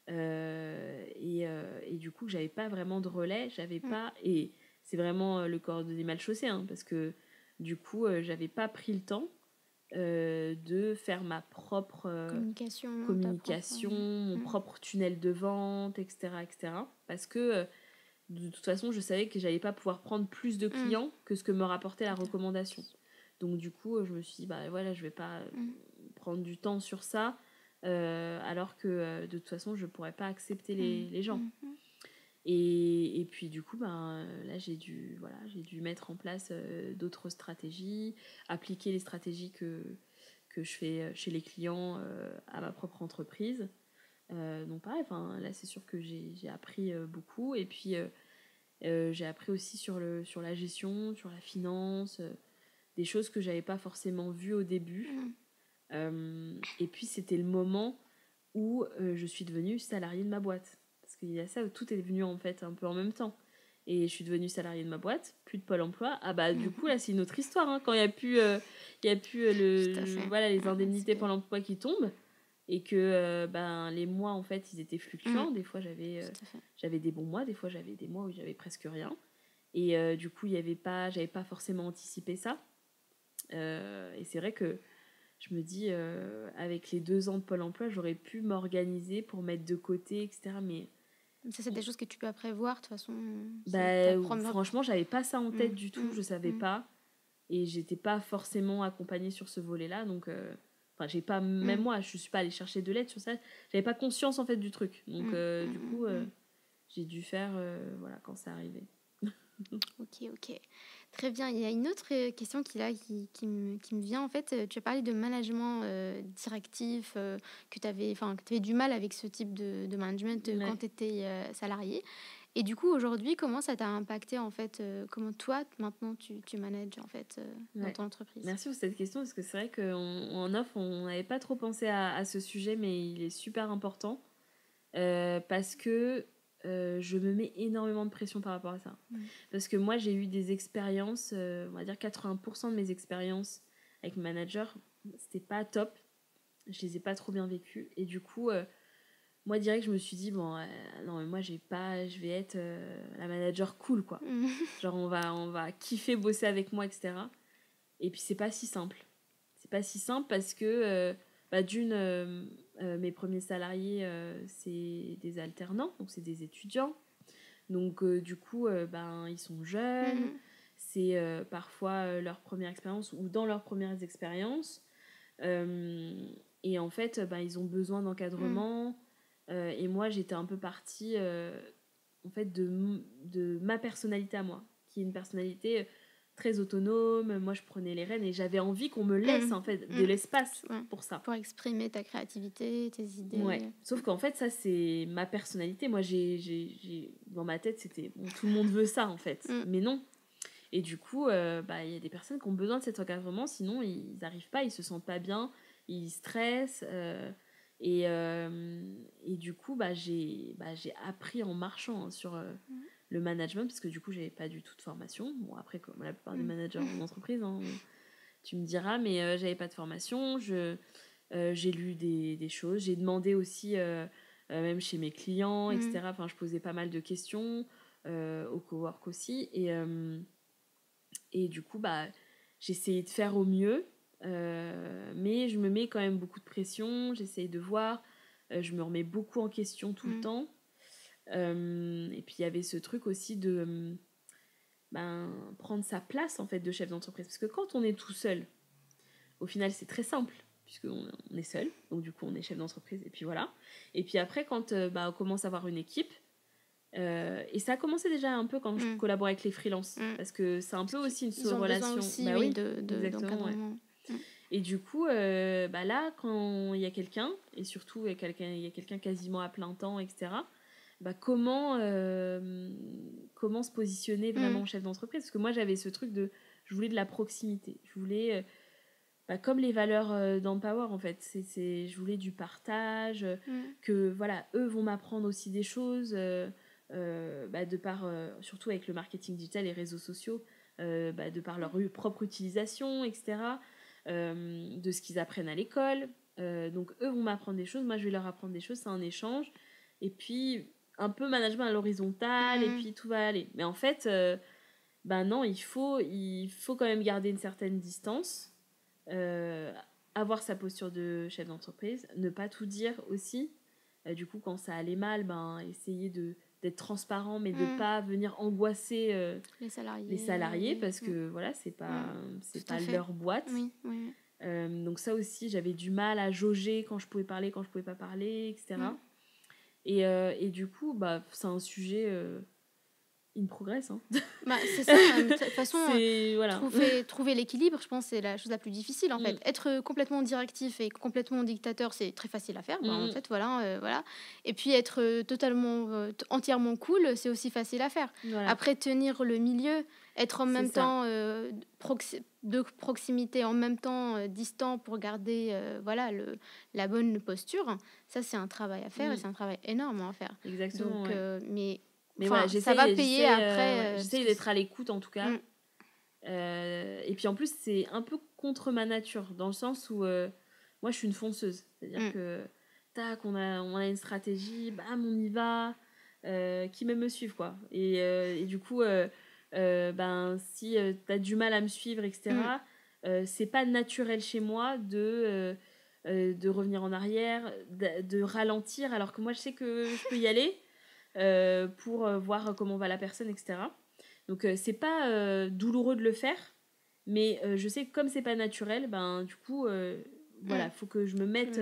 Et du coup, j'avais pas vraiment de relais. J'avais pas... Et c'est vraiment le cordonnier mal chaussé, hein, parce que du coup, j'avais pas pris le temps de faire ma propre communication, mon propre tunnel de vente, etc. etc. Parce que de toute façon, je savais que j'allais pas pouvoir prendre plus de clients que ce que me rapportait la recommandation. Donc du coup, je me suis dit, bah voilà, je vais pas prendre du temps sur ça, alors que de toute façon, je pourrais pas accepter les gens. Et puis du coup, là, j'ai dû mettre en place d'autres stratégies, appliquer les stratégies que je fais chez les clients à ma propre entreprise. Donc pareil, là, c'est sûr que j'ai appris beaucoup. Et puis, j'ai appris aussi sur la gestion, sur la finance, des choses que j'avais pas forcément vues au début. Et puis, c'était le moment où je suis devenue salariée de ma boîte. Parce qu'il y a ça où tout est venu en fait un peu en même temps. Et je suis devenue salariée de ma boîte, plus de Pôle emploi. Ah bah du coup là c'est une autre histoire, hein, quand il y a plus les indemnités Pôle emploi qui tombent et que les mois en fait ils étaient fluctuants. Des fois j'avais des bons mois, des fois j'avais des mois où j'avais presque rien. Et du coup j'avais pas forcément anticipé ça. Et c'est vrai que je me dis, avec les 2 ans de Pôle emploi, j'aurais pu m'organiser pour mettre de côté, etc. Mais ça, c'est des choses que tu peux prévoir, de toute façon. Franchement, j'avais pas ça en tête du tout, je savais pas. Et j'étais pas forcément accompagnée sur ce volet-là. Donc, j'ai pas, même moi, je suis pas allée chercher de l'aide sur ça. J'avais pas conscience, en fait, du truc. Donc, du coup, j'ai dû faire, quand ça arrivait. Ok. Très bien. Il y a une autre question qui me vient. En fait, tu as parlé de management directif, que tu avais du mal avec ce type de management quand tu étais salarié. Et du coup, aujourd'hui, comment ça t'a impacté, en fait, comment toi, maintenant, tu manages, en fait, dans ton entreprise? Merci pour cette question, parce que c'est vrai qu'en off, on n'avait pas trop pensé à ce sujet, mais il est super important. Parce que je me mets énormément de pression par rapport à ça. Parce que moi, j'ai eu des expériences, on va dire 80% de mes expériences avec mon manager, c'était pas top. Je les ai pas trop bien vécues. Et du coup, moi, direct, je me suis dit, non, mais moi, je vais être la manager cool, quoi. Genre, on va kiffer bosser avec moi, etc. Et puis, c'est pas si simple. C'est pas si simple parce que... mes premiers salariés, c'est des alternants, donc c'est des étudiants. Donc, du coup, ils sont jeunes. C'est parfois leur première expérience ou dans leurs premières expériences. Et en fait, ils ont besoin d'encadrement. Et moi, j'étais un peu partie en fait, de ma personnalité à moi, qui est une personnalité très autonome. Moi, je prenais les rênes et j'avais envie qu'on me laisse en fait de l'espace pour ça, pour exprimer ta créativité, tes idées. Sauf qu'en fait, ça, c'est ma personnalité. Moi, j'ai dans ma tête, c'était tout le monde veut ça en fait, mais non. Et du coup, y a des personnes qui ont besoin de cet encadrement, sinon ils n'arrivent pas, ils se sentent pas bien, ils stressent. Et du coup, j'ai appris en marchant sur le management, parce que du coup, j'avais pas du tout de formation. Bon, après, comme la plupart des managers en entreprise, hein, tu me diras, mais j'avais pas de formation. J'ai lu des choses, j'ai demandé aussi, même chez mes clients, etc. Enfin, je posais pas mal de questions au cowork aussi. Et du coup, j'essayais de faire au mieux. Mais je me mets quand même beaucoup de pression, j'essaye de voir, je me remets beaucoup en question tout le temps. Et puis il y avait ce truc aussi de prendre sa place en fait de chef d'entreprise, parce que quand on est tout seul, au final c'est très simple puisqu'on est seul, donc du coup on est chef d'entreprise et puis voilà. Et puis après quand on commence à avoir une équipe, et ça a commencé déjà un peu quand je collaborais avec les freelances, parce que c'est un peu aussi une relation aussi, d'encadrement. Et du coup, là, quand il y a quelqu'un, et surtout il y a quelqu'un quasiment à plein temps, etc., comment se positionner vraiment chef d'entreprise? Parce que moi, j'avais ce truc je voulais de la proximité. Je voulais comme les valeurs d'Empower, en fait. Je voulais du partage, que voilà, eux vont m'apprendre aussi des choses, de par, surtout avec le marketing digital et les réseaux sociaux, de par leur propre utilisation, etc., de ce qu'ils apprennent à l'école. Donc eux vont m'apprendre des choses, moi je vais leur apprendre des choses, c'est un échange. Et puis un peu management à l'horizontale, et puis tout va aller. Mais en fait, non, il faut quand même garder une certaine distance, avoir sa posture de chef d'entreprise, ne pas tout dire aussi. Du coup, quand ça allait mal, essayer d'être transparent, mais de pas venir angoisser les salariés parce que voilà, c'est pas leur boîte. Oui. Donc ça aussi, j'avais du mal à jauger quand je pouvais parler, quand je pouvais pas parler, etc. Et du coup, c'est un sujet in progress. Hein. C'est ça, de toute façon, voilà. trouver l'équilibre, je pense, c'est la chose la plus difficile, en fait. Être complètement directif et complètement dictateur, c'est très facile à faire, en fait, voilà. Et puis être entièrement cool, c'est aussi facile à faire. Voilà. Après, tenir le milieu, être en même temps de proximité, en même temps distant pour garder la bonne posture, ça, c'est un travail à faire et c'est un travail énorme à faire. Exactement, donc, mais voilà, ça va payer après. J'essaie d'être à l'écoute en tout cas. Et puis en plus, c'est un peu contre ma nature, dans le sens où moi je suis une fonceuse. C'est-à-dire que tac, on a une stratégie, bam, on y va, qui même me suivent quoi. Et du coup, si t'as du mal à me suivre, etc., c'est pas naturel chez moi de revenir en arrière, de ralentir, alors que moi je sais que je peux y aller. Pour voir comment va la personne, etc. Donc c'est pas douloureux de le faire, mais je sais que comme c'est pas naturel, du coup faut que je me mette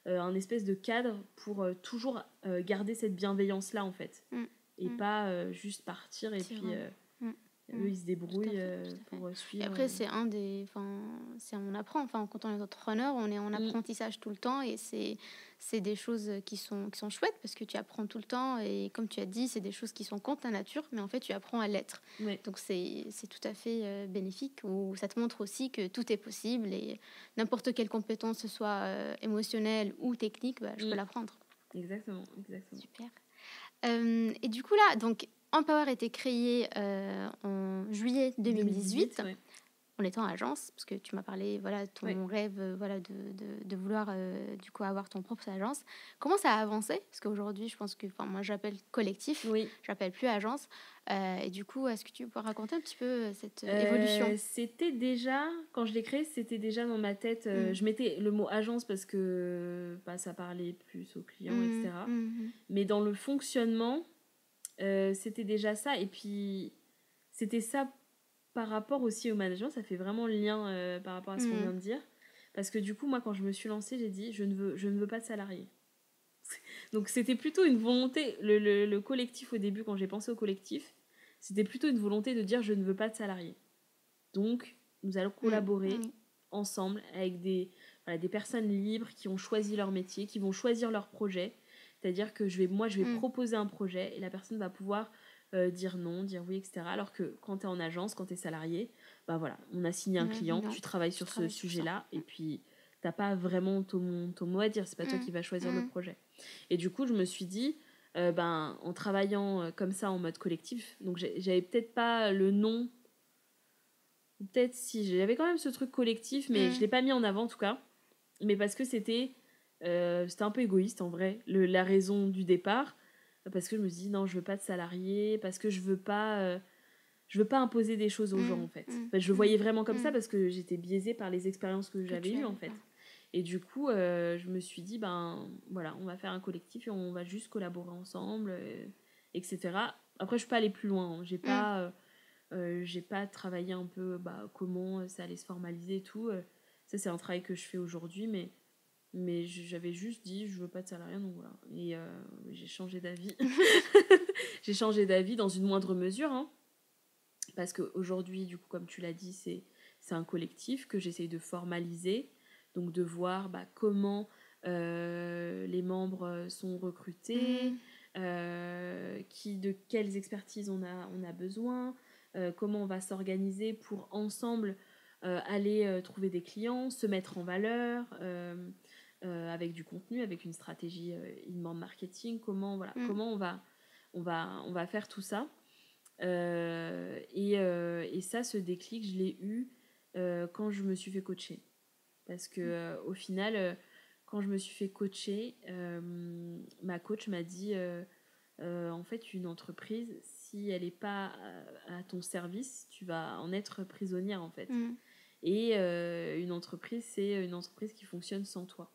un espèce de cadre pour toujours garder cette bienveillance là en fait, et pas juste partir et puis eux ils se débrouillent tout à fait. pour suivre. Et après on apprend, quand on est entrepreneur, on est en apprentissage tout le temps, et c'est des choses qui sont chouettes parce que tu apprends tout le temps, et comme tu as dit, c'est des choses qui sont contre ta nature, mais en fait tu apprends à l'être. Donc c'est tout à fait bénéfique, où ça te montre aussi que tout est possible, et n'importe quelle compétence, ce soit émotionnelle ou technique, je peux l'apprendre. Exactement. Super. Et du coup là, donc Empower a été créé en juillet 2018. En étant agence, parce que tu m'as parlé de ton rêve de vouloir du coup avoir ton propre agence. Comment ça a avancé? Parce qu'aujourd'hui, je pense que moi j'appelle collectif, j'appelle plus agence. Et du coup, est-ce que tu peux raconter un petit peu cette évolution? C'était déjà, quand je l'ai créé, c'était déjà dans ma tête. Je mettais le mot agence parce que ça parlait plus aux clients, etc. Mais dans le fonctionnement, c'était déjà ça. Et puis, c'était ça par rapport aussi au management. Ça fait vraiment le lien par rapport à ce qu'on vient de dire. Parce que du coup, moi, quand je me suis lancée, j'ai dit, je ne veux pas de salariés. Donc, c'était plutôt une volonté. Le collectif, au début, quand j'ai pensé au collectif, c'était plutôt une volonté de dire, je ne veux pas de salariés. Donc, nous allons collaborer ensemble avec des personnes libres qui ont choisi leur métier, qui vont choisir leur projet. C'est-à-dire que je vais proposer un projet et la personne va pouvoir dire non, dire oui, etc. Alors que quand tu es en agence, quand tu es salarié, on a signé un client, tu travailles sur ce sujet-là, et puis tu n'as pas vraiment ton mot à dire, c'est pas toi qui vas choisir le projet. Et du coup, je me suis dit, en travaillant comme ça en mode collectif, donc j'avais peut-être pas le nom, peut-être si, j'avais quand même ce truc collectif, mais je l'ai pas mis en avant en tout cas, mais parce que c'était un peu égoïste en vrai, la raison du départ, parce que je me dis non, je veux pas de salariés, parce que je veux pas imposer des choses aux gens en fait. Je le voyais vraiment comme ça parce que j'étais biaisée par les expériences que j'avais eues en fait. Et du coup, je me suis dit on va faire un collectif et on va juste collaborer ensemble, etc. Après, je suis pas allée plus loin, hein. J'ai pas travaillé un peu comment ça allait se formaliser et tout. Ça, c'est un travail que je fais aujourd'hui, mais j'avais juste dit je veux pas de salariés, donc voilà. Et j'ai changé d'avis. J'ai changé d'avis dans une moindre mesure, hein, parce qu'aujourd'hui, du coup, comme tu l'as dit, c'est un collectif que j'essaye de formaliser, donc de voir comment les membres sont recrutés, de quelles expertises on a besoin, comment on va s'organiser pour ensemble aller trouver des clients, se mettre en valeur avec du contenu, avec une stratégie inbound marketing, comment on va faire tout ça. Et ça, ce déclic, je l'ai eu quand je me suis fait coacher. Parce que au final, quand je me suis fait coacher, ma coach m'a dit en fait, une entreprise, si elle n'est pas à ton service, tu vas en être prisonnière en fait. Et une entreprise, c'est une entreprise qui fonctionne sans toi.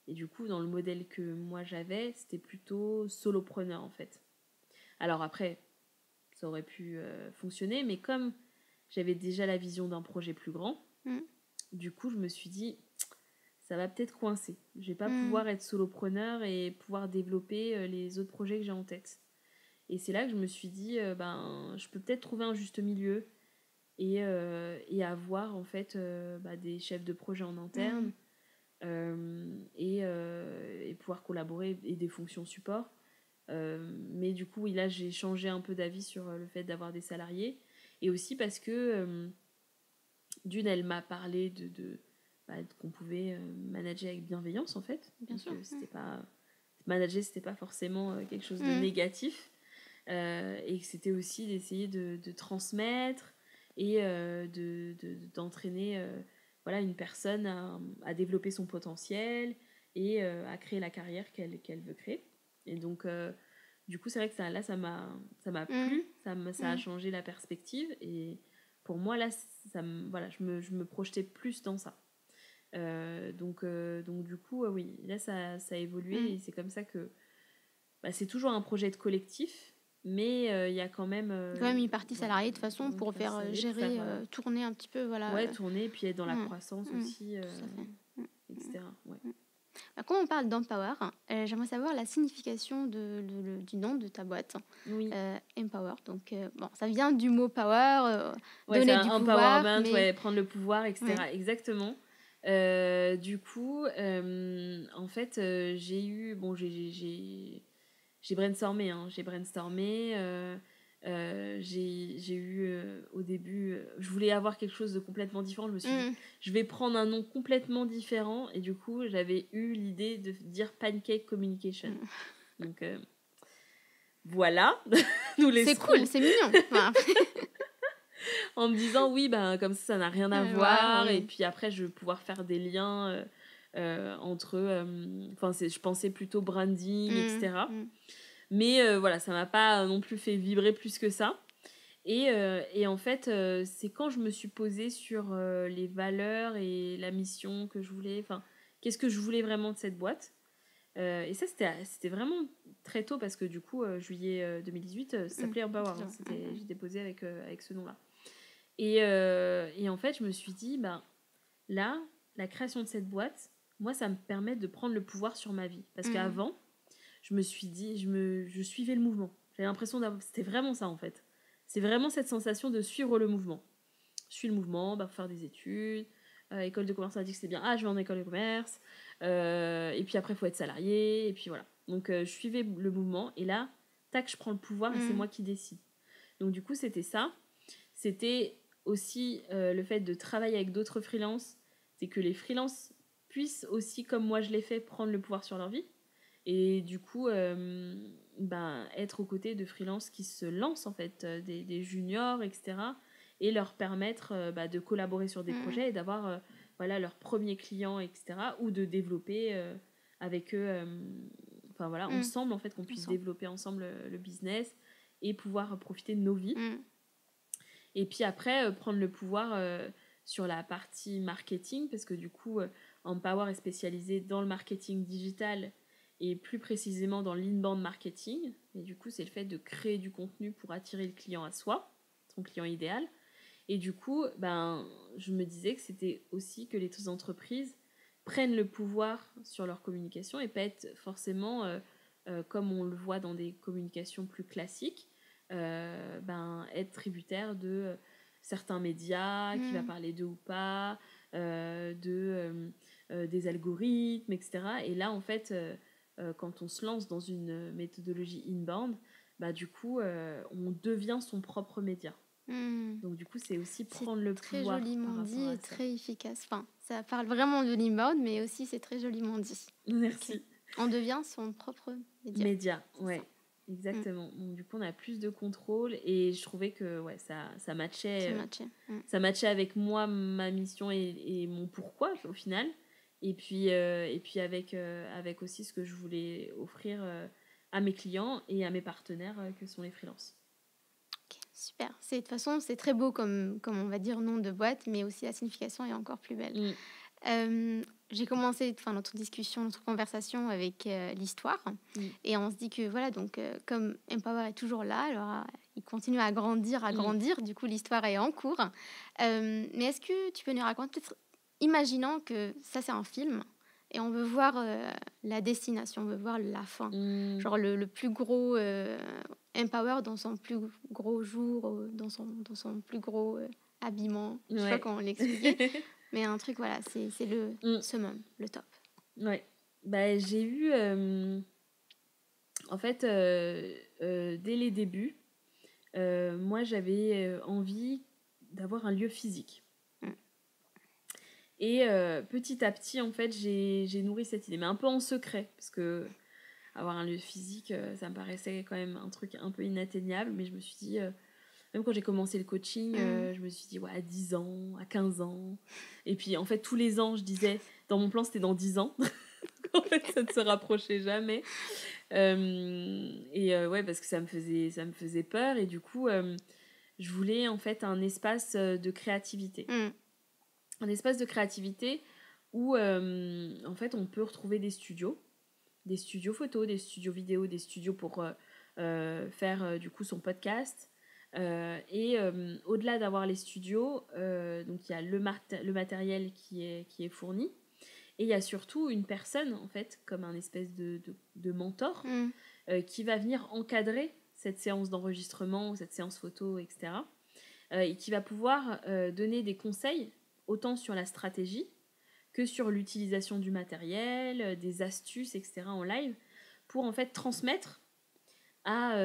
Et du coup, dans le modèle que moi j'avais, c'était plutôt solopreneur en fait. Alors après, ça aurait pu fonctionner, mais comme j'avais déjà la vision d'un projet plus grand, du coup, je me suis dit, ça va peut-être coincer. Je vais pas pouvoir être solopreneur et pouvoir développer les autres projets que j'ai en tête. Et c'est là que je me suis dit, je peux peut-être trouver un juste milieu et avoir en fait des chefs de projet en interne et pouvoir collaborer et des fonctions support. Mais du coup, oui, là, j'ai changé un peu d'avis sur le fait d'avoir des salariés. Et aussi parce que d'une, elle m'a parlé qu'on pouvait manager avec bienveillance, en fait. Bien sûr. Manager, c'était pas forcément quelque chose de négatif. Et que c'était aussi d'essayer de transmettre et d'entraîner une personne à développer son potentiel et à créer la carrière qu'elle veut créer. Et donc, du coup, c'est vrai que ça m'a plu, ça a changé la perspective. Et pour moi, là, je me projetais plus dans ça. Donc du coup, oui, là, ça a évolué. Et c'est comme ça que c'est toujours un projet de collectif. Mais il y a quand même une partie salariée de toute façon pour faire gérer, tourner un petit peu. Tourner et puis être dans la croissance aussi, etc. Quand on parle d'Empower, j'aimerais savoir la signification du nom de ta boîte. Oui. Empower. Donc, ça vient du mot power, donner du pouvoir. Empowerment, prendre le pouvoir, etc. Ouais. Exactement. Du coup, en fait, j'ai brainstormé. J'ai eu au début, je voulais avoir quelque chose de complètement différent. Je me suis dit, je vais prendre un nom complètement différent. Et du coup, j'avais eu l'idée de dire Pancake Communication. Donc, voilà. C'est cool, c'est mignon. En me disant, oui, comme ça n'a rien à voir. Et puis après, je vais pouvoir faire des liens entre... je pensais plutôt branding, etc. Mais ça m'a pas non plus fait vibrer plus que ça. Et en fait, c'est quand je me suis posée sur les valeurs et la mission que je voulais, qu'est-ce que je voulais vraiment de cette boîte. Et ça, c'était vraiment très tôt parce que du coup, juillet 2018, ça s'appelait Empower. J'ai déposé avec ce nom-là. Et en fait, je me suis dit, là, la création de cette boîte, moi, ça me permet de prendre le pouvoir sur ma vie. Parce qu'avant, je me suis dit, je suivais le mouvement. J'avais l'impression c'était vraiment ça en fait. C'est vraiment cette sensation de suivre le mouvement. Je suis le mouvement, pour faire des études. École de commerce, on a dit que c'était bien. Ah, je vais en école de commerce. Et puis après, il faut être salarié. Et puis voilà. Donc, je suivais le mouvement. Et là, tac, je prends le pouvoir et c'est moi qui décide. Donc, du coup, c'était ça. C'était aussi le fait de travailler avec d'autres freelances. C'est que les freelances puissent aussi, comme moi je l'ai fait, prendre le pouvoir sur leur vie. Et du coup, être aux côtés de freelances qui se lancent, en fait, des juniors, etc. Et leur permettre de collaborer sur des projets et d'avoir leurs premiers clients, etc. Ou de développer avec eux, ensemble, en fait, qu'on puisse développer ensemble le business et pouvoir profiter de nos vies. Et puis après, prendre le pouvoir sur la partie marketing, parce que du coup, Empower est spécialisé dans le marketing digital et plus précisément dans l'inbound marketing. Et du coup, c'est le fait de créer du contenu pour attirer le client à soi, son client idéal. Et du coup, je me disais que c'était aussi que les entreprises prennent le pouvoir sur leur communication et pas être forcément, comme on le voit dans des communications plus classiques, être tributaire de certains médias qui va parler d'eux ou pas, des algorithmes, etc. Et là, en fait... quand on se lance dans une méthodologie inbound, du coup, on devient son propre média. Donc du coup, c'est aussi prendre le très pouvoir joliment par dit rapport à et ça. très efficace. Enfin, ça parle vraiment de l'inbound, mais aussi c'est très joliment dit. Merci. Ok. On devient son propre média. Média, C'est ouais. ça. Exactement. Donc, du coup, on a plus de contrôle et je trouvais que ouais, ça matchait. Ça matchait. Ça matchait avec moi, ma mission et mon pourquoi au final. Et puis avec aussi ce que je voulais offrir à mes clients et à mes partenaires que sont les freelances. Ok, super. De toute façon, c'est très beau comme on va dire nom de boîte, mais aussi la signification est encore plus belle. J'ai commencé notre discussion, notre conversation avec l'histoire. Et on se dit que voilà, donc comme Empower est toujours là, alors il continue à grandir. Du coup, l'histoire est en cours. Mais est-ce que tu peux nous raconter, peut-être, imaginons que ça, c'est un film et on veut voir la destination, on veut voir la fin. Genre le plus gros Empower dans son plus gros jour, dans son plus gros habillement. Je sais pas comment l'expliquer. Mais un truc, voilà, c'est le summum, le top. Ouais. Bah, j'ai eu, en fait, dès les débuts, moi, j'avais envie d'avoir un lieu physique. Et petit à petit, en fait, j'ai nourri cette idée, mais un peu en secret, parce que avoir un lieu physique, ça me paraissait quand même un truc un peu inatteignable, mais je me suis dit... Même quand j'ai commencé le coaching, je me suis dit, ouais, à 10 ans, à 15 ans. Et puis, en fait, tous les ans, je disais, dans mon plan, c'était dans 10 ans. En fait, ça ne se rapprochait jamais. Ouais, parce que ça me faisait peur. Et du coup, je voulais, en fait, un espace de créativité. Un espace de créativité où, en fait, on peut retrouver des studios photos, des studios vidéo, des studios pour faire, du coup, son podcast. Au-delà d'avoir les studios, donc il y a le matériel qui est fourni et il y a surtout une personne en fait comme un espèce de mentor qui va venir encadrer cette séance d'enregistrement, cette séance photo, etc. Et qui va pouvoir donner des conseils autant sur la stratégie que sur l'utilisation du matériel, des astuces, etc. en live pour en fait transmettre à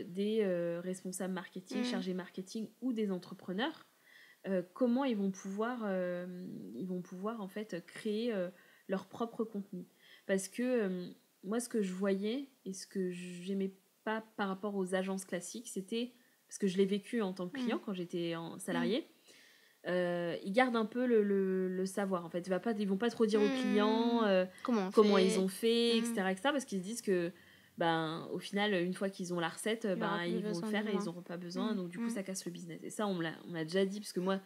des responsables marketing, chargés marketing ou des entrepreneurs, comment ils vont pouvoir en fait créer leur propre contenu. Parce que moi, ce que je voyais et ce que j'aimais pas par rapport aux agences classiques, c'était, parce que je l'ai vécu en tant que client quand j'étais en salarié, ils gardent un peu le savoir. En fait, ils vont pas trop dire aux clients comment ils ont fait, etc., parce qu'ils se disent que au final, une fois qu'ils ont la recette, ils vont le faire et ils n'auront pas besoin. Donc, du coup, ça casse le business. Et ça, on l'a déjà dit, parce que moi,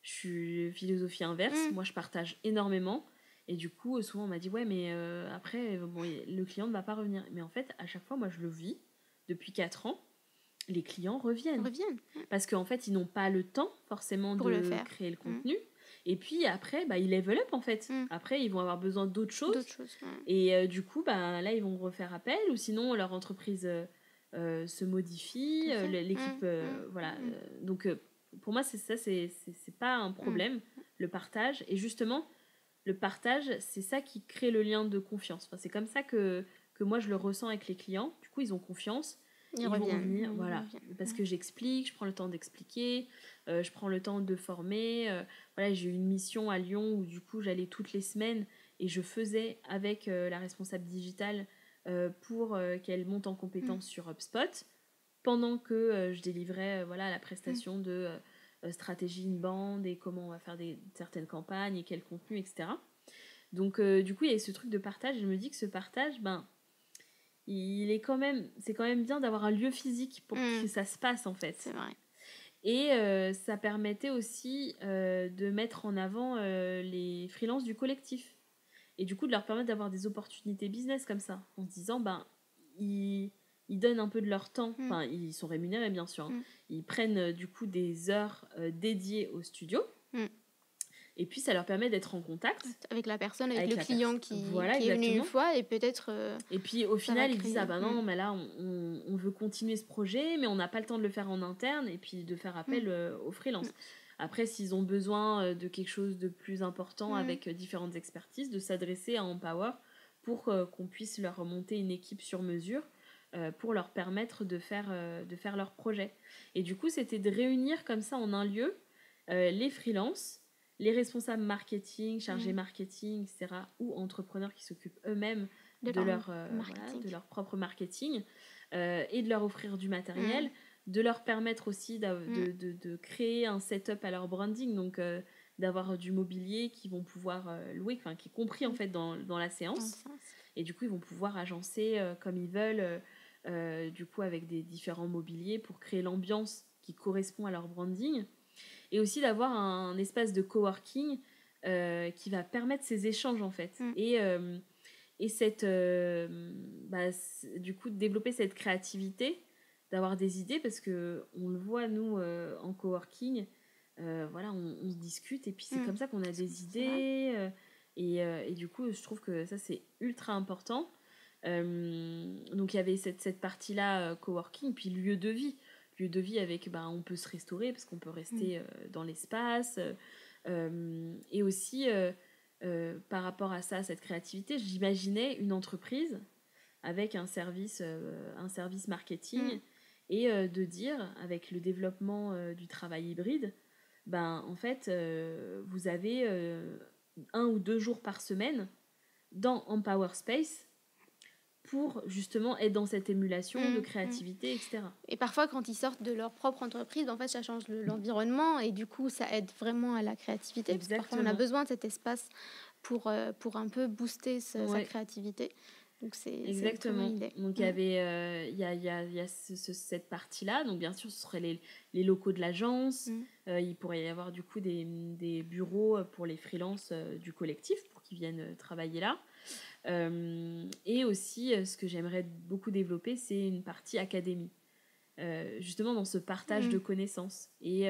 je suis philosophie inverse. Moi, je partage énormément. Et du coup, souvent, on m'a dit, ouais, mais après, le client ne va pas revenir. Mais en fait, à chaque fois, moi, je le vis depuis 4 ans. Les clients reviennent. Parce qu'en fait, ils n'ont pas le temps, forcément, de créer le contenu. Et puis après, ils level up en fait. Après, ils vont avoir besoin d'autres choses. Et du coup, là, ils vont refaire appel. Ou sinon, leur entreprise se modifie. L'équipe, voilà. Donc, pour moi, c'est ça, c'est pas un problème, le partage. Et justement, le partage, c'est ça qui crée le lien de confiance. Enfin, c'est comme ça que moi, je le ressens avec les clients. Du coup, ils ont confiance. Ils vont revenir, voilà, parce que j'explique, je prends le temps d'expliquer, je prends le temps de former. Voilà, j'ai eu une mission à Lyon où du coup j'allais toutes les semaines et je faisais avec la responsable digitale pour qu'elle monte en compétence sur HubSpot pendant que je délivrais la prestation de stratégie inbound et comment on va faire certaines campagnes et quel contenu, etc. Donc du coup il y a ce truc de partage et je me dis que ce partage, c'est quand même bien d'avoir un lieu physique pour que ça se passe en fait. C'est vrai. Et ça permettait aussi de mettre en avant les freelances du collectif et du coup de leur permettre d'avoir des opportunités business comme ça en se disant ils donnent un peu de leur temps, enfin ils sont rémunérés bien sûr, ils prennent du coup des heures dédiées au studio. Et puis ça leur permet d'être en contact avec la personne, avec le client qui est venu une fois et peut-être et puis au final ils disent non mais là on veut continuer ce projet mais on n'a pas le temps de le faire en interne et puis de faire appel aux freelances. Après s'ils ont besoin de quelque chose de plus important avec différentes expertises, de s'adresser à Empower pour qu'on puisse leur monter une équipe sur mesure pour leur permettre de faire leur projet. Et du coup, c'était de réunir comme ça en un lieu les freelances, les responsables marketing, chargés marketing, etc., ou entrepreneurs qui s'occupent eux-mêmes de leur propre marketing, et de leur offrir du matériel, de leur permettre aussi de créer un setup à leur branding, donc d'avoir du mobilier qu'ils vont pouvoir louer, qui est compris en fait dans la séance. Et du coup, ils vont pouvoir agencer comme ils veulent, du coup, avec des différents mobiliers pour créer l'ambiance qui correspond à leur branding. Et aussi d'avoir un espace de coworking qui va permettre ces échanges, en fait. Et cette, du coup, de développer cette créativité, d'avoir des idées, parce qu'on le voit, nous, en coworking, on se discute, et puis c'est comme ça qu'on a des idées. Et du coup, je trouve que ça, c'est ultra important. Donc, il y avait cette partie-là, coworking, puis lieu de vie avec, on peut se restaurer, parce qu'on peut rester dans l'espace. Et aussi, par rapport à ça, cette créativité, j'imaginais une entreprise avec un service marketing, et de dire, avec le développement du travail hybride, en fait, vous avez 1 ou 2 jours par semaine dans Empower Space pour justement être dans cette émulation de créativité, etc. Et parfois, quand ils sortent de leur propre entreprise, en fait, ça change l'environnement, et du coup, ça aide vraiment à la créativité. Parce que parfois, on a besoin de cet espace pour un peu booster sa créativité. Donc, exactement. C'est une très bonne idée. Donc, il y a cette partie-là. Donc, bien sûr, ce seraient les locaux de l'agence. Il pourrait y avoir du coup des bureaux pour les freelances du collectif pour qu'ils viennent travailler là. Et aussi, ce que j'aimerais beaucoup développer, c'est une partie académie. Justement, dans ce partage de connaissances. Et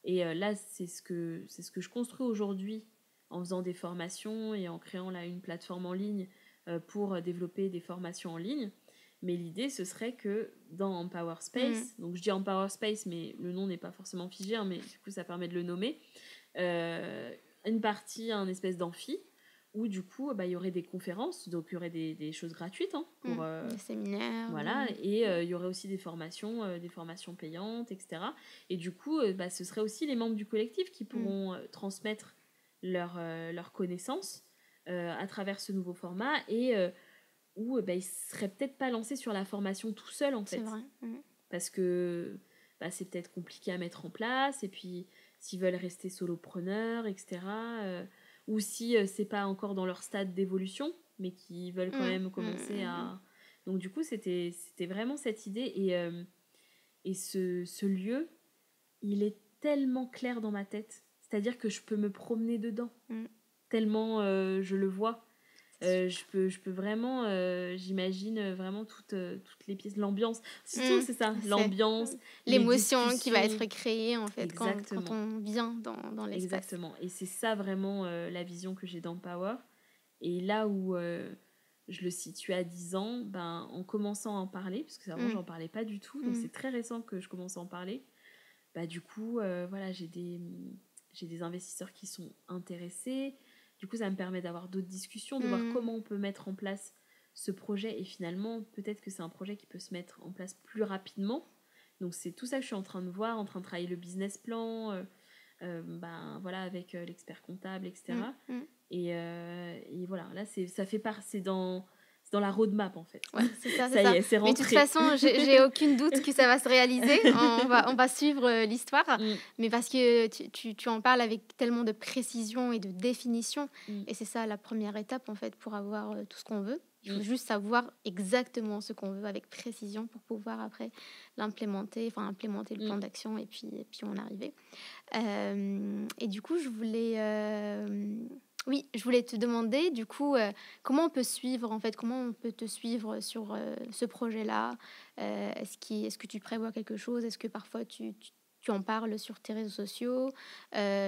là, c'est ce que je construis aujourd'hui en faisant des formations et en créant là une plateforme en ligne pour développer des formations en ligne. Mais l'idée, ce serait que dans Empower Space, donc je dis Empower Space, mais le nom n'est pas forcément figé, mais du coup, ça permet de le nommer, une partie, un espèce d'amphi, où du coup, il y aurait des conférences, donc il y aurait des choses gratuites pour des séminaires. Voilà, et il y aurait aussi des formations payantes, etc. Et du coup, ce serait aussi les membres du collectif qui pourront transmettre leurs connaissances à travers ce nouveau format, et où ils ne seraient peut-être pas lancés sur la formation tout seuls, en fait. C'est vrai. Parce que c'est peut-être compliqué à mettre en place, et puis s'ils veulent rester solopreneurs, etc., ou si c'est pas encore dans leur stade d'évolution, mais qui veulent quand même commencer à... Donc du coup, c'était vraiment cette idée, et ce lieu, il est tellement clair dans ma tête, c'est-à-dire que je peux me promener dedans, tellement je le vois. Je peux vraiment, j'imagine vraiment toutes les pièces, l'ambiance, surtout c'est ça, l'ambiance, l'émotion qui va être créée en fait quand on vient dans l'espace. Exactement, et c'est ça vraiment la vision que j'ai d'Empower. Et là où je le situe à 10 ans, en commençant à en parler, parce que avant j'en parlais pas du tout, donc c'est très récent que je commence à en parler. Du coup, j'ai des investisseurs qui sont intéressés. Du coup, ça me permet d'avoir d'autres discussions, de voir comment on peut mettre en place ce projet. Et finalement, peut-être que c'est un projet qui peut se mettre en place plus rapidement. Donc, c'est tout ça que je suis en train de voir, en train de travailler le business plan, avec l'expert comptable, etc. Et voilà, là, c'est dans la roadmap, en fait. Ouais, c'est ça. Y est, c'est rentré. Mais de toute façon, j'ai aucune doute que ça va se réaliser. On va suivre l'histoire. Mais parce que tu en parles avec tellement de précision et de définition. Et c'est ça la première étape, en fait, pour avoir tout ce qu'on veut. Il faut juste savoir exactement ce qu'on veut avec précision pour pouvoir après implémenter le plan d'action et puis en arriver. Et du coup, je voulais te demander, du coup, comment on peut suivre, en fait, comment on peut te suivre sur ce projet-là. Est-ce que tu prévois quelque chose? Est-ce que parfois tu en parles sur tes réseaux sociaux?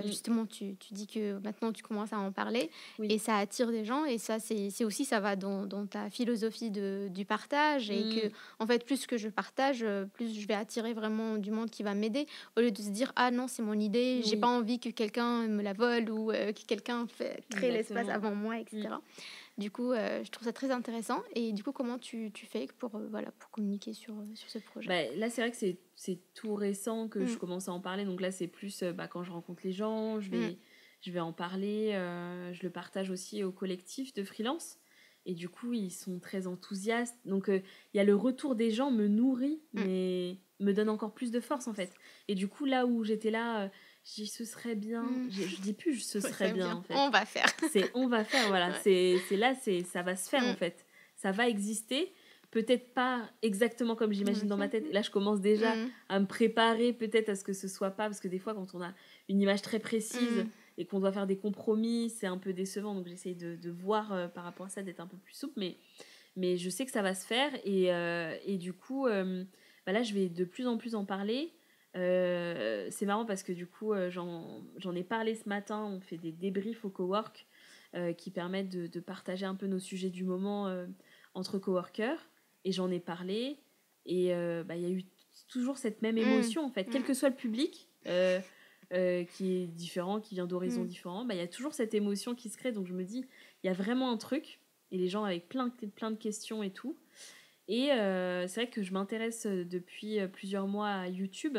Justement, tu dis que maintenant tu commences à en parler et ça attire des gens, et ça, c'est aussi, ça va dans ta philosophie du partage, et que, en fait, plus que je partage, plus je vais attirer vraiment du monde qui va m'aider, au lieu de se dire, ah non, c'est mon idée, j'ai pas envie que quelqu'un me la vole, ou que quelqu'un crée l'espace avant moi, etc. Du coup, je trouve ça très intéressant. Et du coup, comment tu fais pour communiquer sur ce projet? Là, c'est vrai que c'est tout récent que je commence à en parler. Donc là, c'est plus quand je rencontre les gens, je vais en parler. Je le partage aussi au collectif de freelance. Et du coup, ils sont très enthousiastes. Donc, il y a le retour des gens me nourrit, mais me donne encore plus de force, en fait. Et du coup, là où j'étais là, je dis ce serait bien. Je dis plus ce serait bien, en fait. On va faire. On va faire, voilà. Ouais. C'est là, ça va se faire, en fait. Ça va exister. Peut-être pas exactement comme j'imagine dans ma tête. Et là, je commence déjà à me préparer peut-être à ce que ce soit pas. Parce que des fois, quand on a une image très précise et qu'on doit faire des compromis, c'est un peu décevant. Donc, j'essaye de voir par rapport à ça, d'être un peu plus souple. Mais je sais que ça va se faire. Et du coup, là, je vais de plus en plus en parler. C'est marrant parce que du coup, j'en ai parlé ce matin. On fait des débriefs au cowork qui permettent de partager un peu nos sujets du moment entre coworkers. Et j'en ai parlé. Et il y a eu toujours cette même émotion, en fait. Quel que soit le public qui est différent, qui vient d'horizons différents, il y a toujours cette émotion qui se crée. Donc je me dis, il y a vraiment un truc. Et les gens avec plein de questions et tout. Et c'est vrai que je m'intéresse depuis plusieurs mois à YouTube.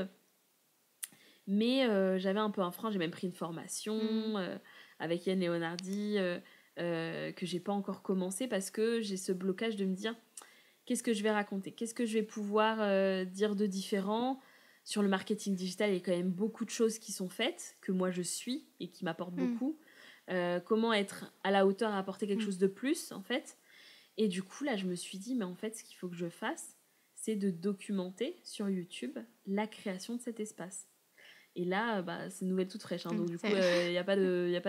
Mais j'avais un peu un frein. J'ai même pris une formation avec Yann Leonardi que j'ai pas encore commencé parce que j'ai ce blocage de me dire qu'est-ce que je vais raconter, qu'est-ce que je vais pouvoir dire de différent. Sur le marketing digital, il y a quand même beaucoup de choses qui sont faites, que moi je suis et qui m'apportent beaucoup. Comment être à la hauteur et apporter quelque chose de plus, en fait. Et du coup, là, je me suis dit, mais en fait, ce qu'il faut que je fasse, c'est de documenter sur YouTube la création de cet espace. Et là, c'est une nouvelle toute fraîche. Donc, du coup, il n'y a pas de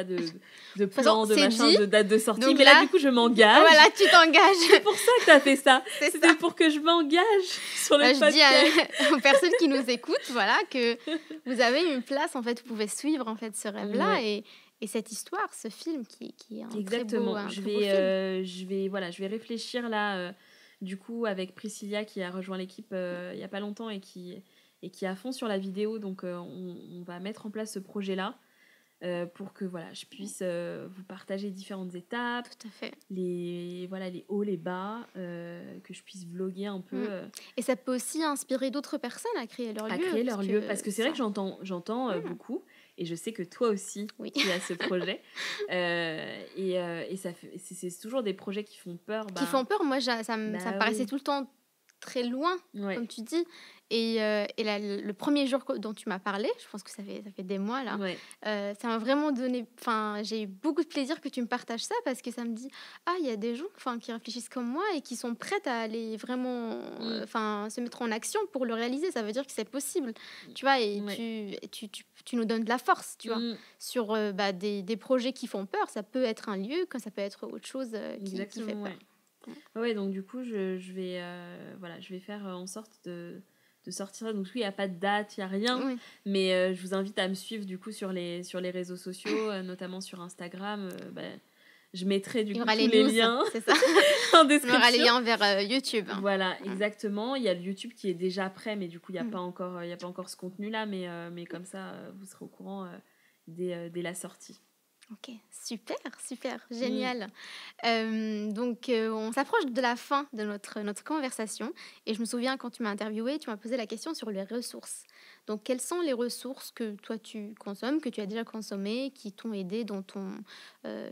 plan, de machin, de date de sortie. Donc mais là, du coup, je m'engage. Voilà, tu t'engages. C'est pour ça que tu as fait ça. C'était pour que je m'engage sur le podcast. Je dis aux personnes qui nous écoutent, voilà, que vous avez une place, en fait, vous pouvez suivre, en fait, ce rêve-là et cette histoire, ce film qui est un Exactement. très beau film. Je vais réfléchir là, du coup, avec Priscilla qui a rejoint l'équipe il n'y a pas longtemps et qui est à fond sur la vidéo. Donc, on va mettre en place ce projet-là pour que je puisse vous partager différentes étapes. Tout à fait. Les hauts, les bas, que je puisse vlogger un peu. Et ça peut aussi inspirer d'autres personnes à créer leur lieu. Parce que c'est vrai que j'entends beaucoup. Et je sais que toi aussi, tu as ce projet. Et c'est toujours des projets qui font peur. Qui font peur. Moi, ça me paraissait tout le temps très loin, comme tu dis. Et le premier jour dont tu m'as parlé, je pense que ça fait des mois là, ça m'a vraiment donné, j'ai eu beaucoup de plaisir que tu me partages ça parce que ça me dit, il y a des gens qui réfléchissent comme moi et qui sont prêtes à aller vraiment se mettre en action pour le réaliser. Ça veut dire que c'est possible, tu vois, et tu nous donnes de la force, tu vois, sur des projets qui font peur. Ça peut être un lieu, comme ça peut être autre chose qui fait peur. Ouais, donc du coup, je vais faire en sorte de sortir. Donc, oui, il n'y a pas de date, il n'y a rien. Mais je vous invite à me suivre du coup sur les réseaux sociaux, notamment sur Instagram. Je mettrai du coup tous les liens c'est ça. en description. Il y aura les liens vers YouTube. Voilà, exactement. Il y a le YouTube qui est déjà prêt, mais du coup, il n'y a pas encore ce contenu-là. Mais comme ça, vous serez au courant dès la sortie. Ok, super, génial. Donc, on s'approche de la fin de notre conversation. Et je me souviens, quand tu m'as interviewée, tu m'as posé la question sur les ressources. Donc, quelles sont les ressources que toi, tu consommes, que tu as déjà consommées, qui t'ont aidé dans ton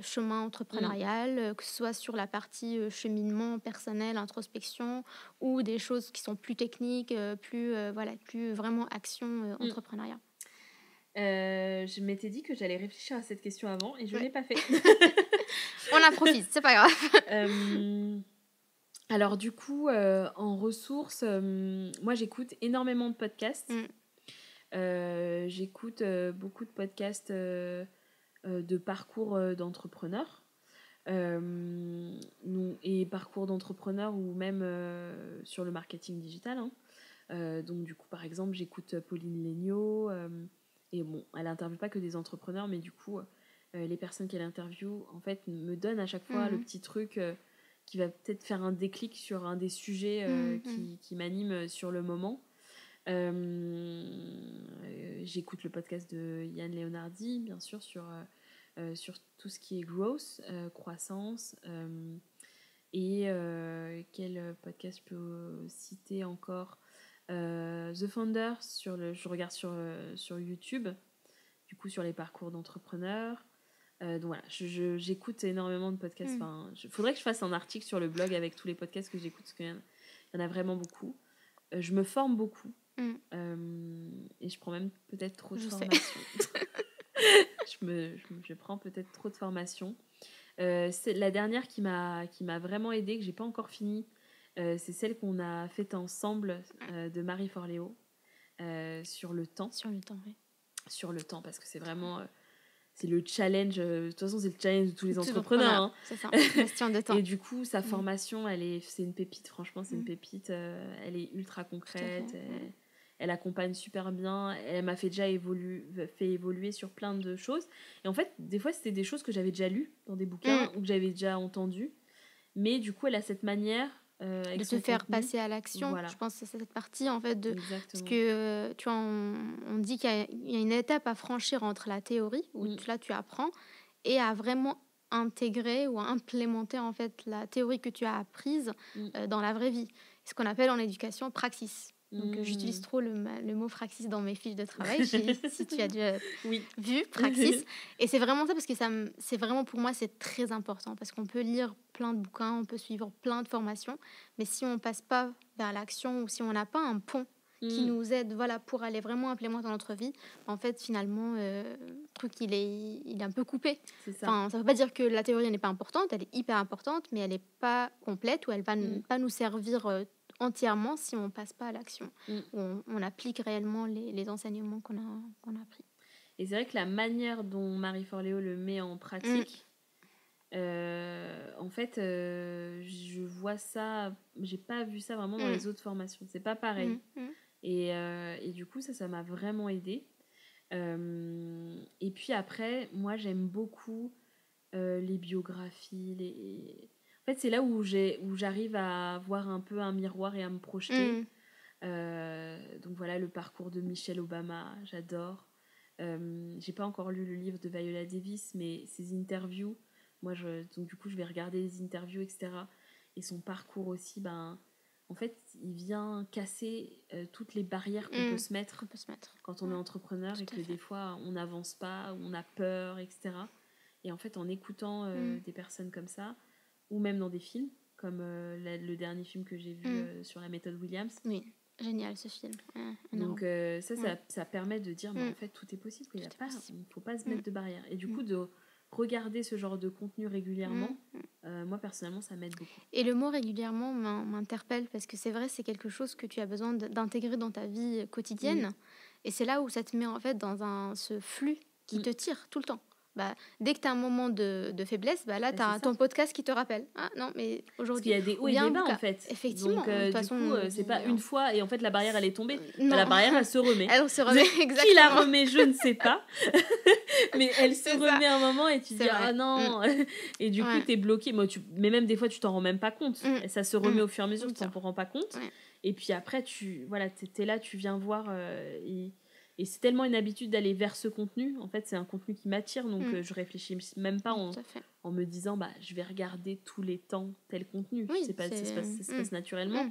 chemin entrepreneurial, que ce soit sur la partie cheminement personnel, introspection, ou des choses qui sont plus techniques, plus vraiment action entrepreneuriat. Je m'étais dit que j'allais réfléchir à cette question avant et je ne l'ai pas fait. On improvise, c'est pas grave. Alors du coup, en ressources, moi j'écoute énormément de podcasts. J'écoute beaucoup de podcasts de parcours d'entrepreneurs. Et parcours d'entrepreneurs ou même sur le marketing digital. Donc du coup, par exemple, j'écoute Pauline Léniaud. Et bon, elle n'interviewe pas que des entrepreneurs, mais du coup, les personnes qu'elle interviewe, en fait, me donnent à chaque fois le petit truc qui va peut-être faire un déclic sur un des sujets qui m'anime sur le moment. J'écoute le podcast de Yann Leonardi, bien sûr, sur sur tout ce qui est growth, croissance. Et quel podcast je peux citer encore? The Founder, je regarde sur YouTube, du coup sur les parcours d'entrepreneurs. Donc voilà, j'écoute énormément de podcasts. Faudrait que je fasse un article sur le blog avec tous les podcasts que j'écoute, parce qu'il y en a vraiment beaucoup. Je me forme beaucoup. Et je prends même peut-être trop de formations. je prends peut-être trop de formations. C'est la dernière qui m'a vraiment aidée, que j'ai pas encore fini. C'est celle qu'on a faite ensemble de Marie Forleo sur le temps. Sur le temps, oui. Sur le temps, parce que c'est vraiment... c'est le challenge, de toute façon c'est le challenge de tous les entrepreneurs. Hein. C'est ça, question de temps. Et du coup, sa formation, c'est une pépite, franchement, c'est une pépite. Elle est ultra concrète, elle accompagne super bien, elle m'a fait déjà évoluer sur plein de choses. Et en fait, des fois, c'était des choses que j'avais déjà lues dans des bouquins ou que j'avais déjà entendues. Mais du coup, elle a cette manière... de te faire passer à l'action. Voilà. Je pense que c'est cette partie, en fait, parce que, tu vois, on dit qu'il y a une étape à franchir entre la théorie, où là, tu apprends, et à vraiment intégrer ou à implémenter, en fait, la théorie que tu as apprise dans la vraie vie. C'est ce qu'on appelle en éducation praxis. Donc, j'utilise trop le mot praxis dans mes fiches de travail, si tu as déjà vu, praxis. Et c'est vraiment ça, parce que c'est vraiment, pour moi, c'est très important, parce qu'on peut lire plein de bouquins, on peut suivre plein de formations, mais si on ne passe pas vers l'action, ou si on n'a pas un pont qui nous aide pour aller vraiment implémenter dans notre vie, en fait, finalement, le truc, il est un peu coupé. C'est ça. Enfin, ça ne veut pas dire que la théorie n'est pas importante, elle est hyper importante, mais elle n'est pas complète, ou elle ne va pas nous servir entièrement si on ne passe pas à l'action, on applique réellement les enseignements qu'on a appris. Et c'est vrai que la manière dont Marie Forleo le met en pratique, en fait, je vois ça, j'ai pas vu ça vraiment dans les autres formations, c'est pas pareil. Et du coup, ça m'a vraiment aidée. Et puis après, moi, j'aime beaucoup les biographies, En fait, c'est là où j'arrive à voir un peu un miroir et à me projeter. Donc voilà, le parcours de Michelle Obama, j'adore. J'ai pas encore lu le livre de Viola Davis, mais ses interviews, donc du coup, je vais regarder les interviews, etc. Et son parcours aussi, en fait, il vient casser toutes les barrières qu'on peut se mettre quand on est entrepreneur, et que des fois, on n'avance pas, ou on a peur, etc. Et en fait, en écoutant des personnes comme ça, ou même dans des films, comme le dernier film que j'ai vu sur la méthode Williams. Oui, génial ce film. Donc ça permet de dire, en fait, tout est possible, il ne faut pas se mettre de barrières. Et du coup, de regarder ce genre de contenu régulièrement, moi, personnellement, ça m'aide beaucoup. Et le mot régulièrement m'interpelle, parce que c'est vrai, c'est quelque chose que tu as besoin d'intégrer dans ta vie quotidienne. Et c'est là où ça te met, en fait, dans ce flux qui te tire tout le temps. Dès que tu as un moment de faiblesse, là, tu as ton podcast qui te rappelle. Ah non, mais aujourd'hui... Parce qu'il y a des hauts et des bas, en fait. Effectivement. Donc, de toute façon, c'est pas une fois, et en fait, la barrière, elle est tombée. La barrière, elle se remet. Elle se remet, exactement. Qui la remet, je ne sais pas. Mais elle se remet un moment, et tu te dis, ah non. Et du coup, tu es bloqué. Mais même des fois, tu t'en rends même pas compte. Et ça se remet au fur et à mesure, tu t'en rends pas compte. Et puis après, t'es là, tu viens voir... Et c'est tellement une habitude d'aller vers ce contenu. En fait, c'est un contenu qui m'attire, donc je réfléchis même pas en me disant je vais regarder tous les temps tel contenu. Ça se passe naturellement.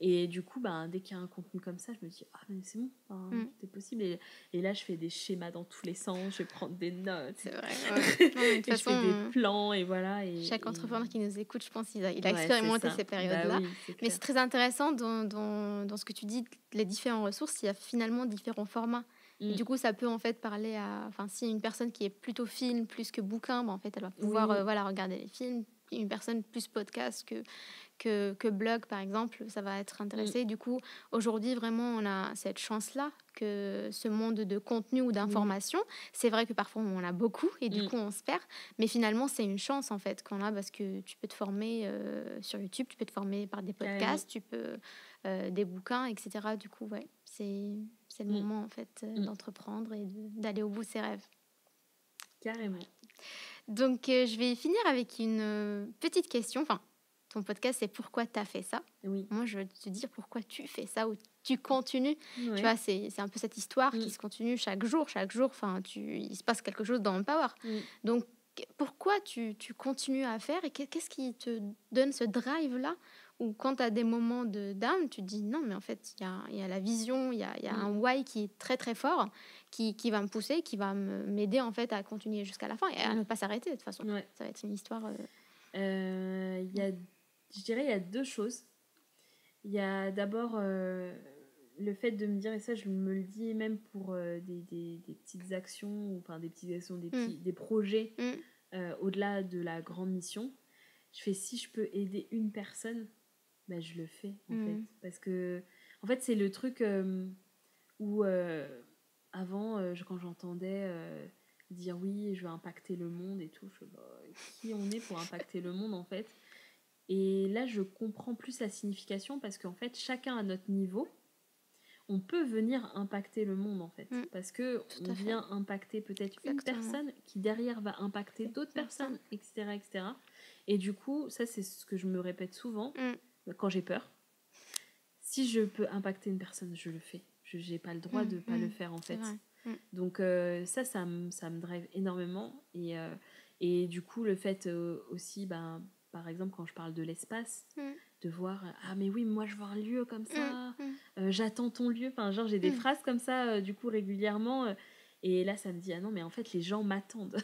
Et du coup, dès qu'il y a un contenu comme ça, je me dis mais c'est bon, tout est possible. Et là, je fais des schémas dans tous les sens, je vais prendre des notes. C'est vrai. Et je fais des plans, et voilà. Chaque entrepreneur qui nous écoute, je pense qu'il a expérimenté ces périodes-là. Mais c'est très intéressant dans ce que tu dis, les différentes ressources, il y a finalement différents formats. Et du coup, ça peut en fait parler à... Enfin, si une personne qui est plutôt film plus que bouquin, en fait, elle va pouvoir regarder les films. Une personne plus podcast que blog, par exemple, ça va être intéressé. Du coup, aujourd'hui, vraiment, on a cette chance-là que ce monde de contenu ou d'information, c'est vrai que parfois, on en a beaucoup et du coup, on se perd. Mais finalement, c'est une chance, en fait, qu'on a, parce que tu peux te former sur YouTube, tu peux te former par des podcasts, tu peux... des bouquins, etc. Du coup, c'est le moment, en fait, d'entreprendre et d'aller au bout de ses rêves. Carrément. Donc, je vais finir avec une petite question. Enfin, ton podcast, c'est pourquoi tu as fait ça. Oui. Moi, je veux te dire pourquoi tu fais ça ou tu continues. Ouais. Tu vois, c'est un peu cette histoire qui se continue chaque jour. Enfin, il se passe quelque chose dans Empower. Donc, pourquoi tu continues à faire et qu'est-ce qui te donne ce drive-là où quand tu as des moments de down, tu te dis non, mais en fait, il y a la vision, il y a un why qui est très, très fort, qui va me pousser, qui va m'aider en fait à continuer jusqu'à la fin et à ne pas s'arrêter de toute façon. Ouais. Ça va être une histoire... je dirais il y a 2 choses. Il y a d'abord le fait de me dire, et ça je me le dis même pour des petites actions, enfin des petites actions, des projets au-delà de la grande mission. Je fais, si je peux aider une personne, ben je le fais en fait. Parce que en fait c'est le truc où avant quand j'entendais dire oui je vais impacter le monde et tout, je qui on est pour impacter le monde en fait. Et là je comprends plus la signification, parce qu'en fait chacun à notre niveau on peut venir impacter le monde en fait, parce que on vient impacter peut-être une personne qui derrière va impacter d'autres personnes, etc. Et du coup ça c'est ce que je me répète souvent quand j'ai peur. Si je peux impacter une personne, je le fais. Je n'ai pas le droit de ne pas le faire en fait. Donc ça me drive énormément. Et du coup le fait aussi, par exemple quand je parle de l'espace, de voir mais oui moi je vois un lieu comme ça, j'attends ton lieu, enfin genre j'ai des phrases comme ça du coup régulièrement, et là ça me dit non mais en fait les gens m'attendent.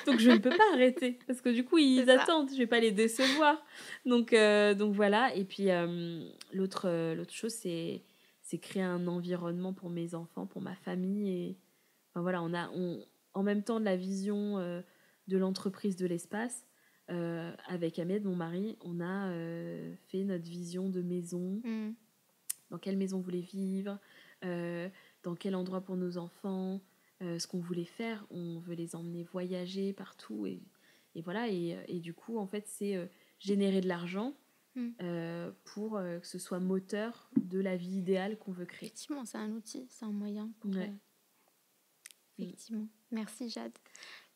Donc je ne peux pas arrêter parce que du coup ils attendent, je vais pas les décevoir. Donc voilà. Et puis l'autre chose c'est créer un environnement pour mes enfants, pour ma famille. Et enfin, voilà, on en même temps de la vision de l'entreprise de l'espace. Avec Ahmed, mon mari, on a fait notre vision de maison, dans quelle maison on voulait vivre, dans quel endroit pour nos enfants, ce qu'on voulait faire. On veut les emmener voyager partout, et voilà. Et du coup en fait c'est générer de l'argent pour que ce soit moteur de la vie idéale qu'on veut créer. Effectivement, c'est un outil, c'est un moyen pour... Effectivement. Merci Jade.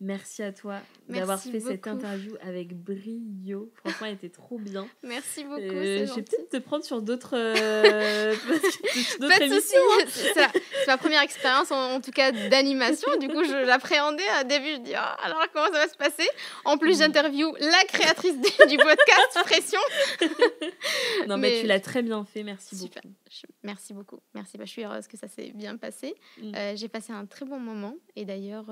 Merci à toi d'avoir fait cette interview avec brio. Franchement, elle était trop bien. Merci beaucoup. C'est je vais peut-être te prendre sur d'autres émissions. C'est ma première expérience, en tout cas, d'animation. Du coup, je l'appréhendais au début. Je dis, alors comment ça va se passer ? En plus, j'interviewe la créatrice du podcast, Pression. Non, mais tu l'as très bien fait. Merci super. beaucoup. Merci beaucoup. Merci. Je suis heureuse que ça s'est bien passé. J'ai passé un très bon moment. Et d'ailleurs,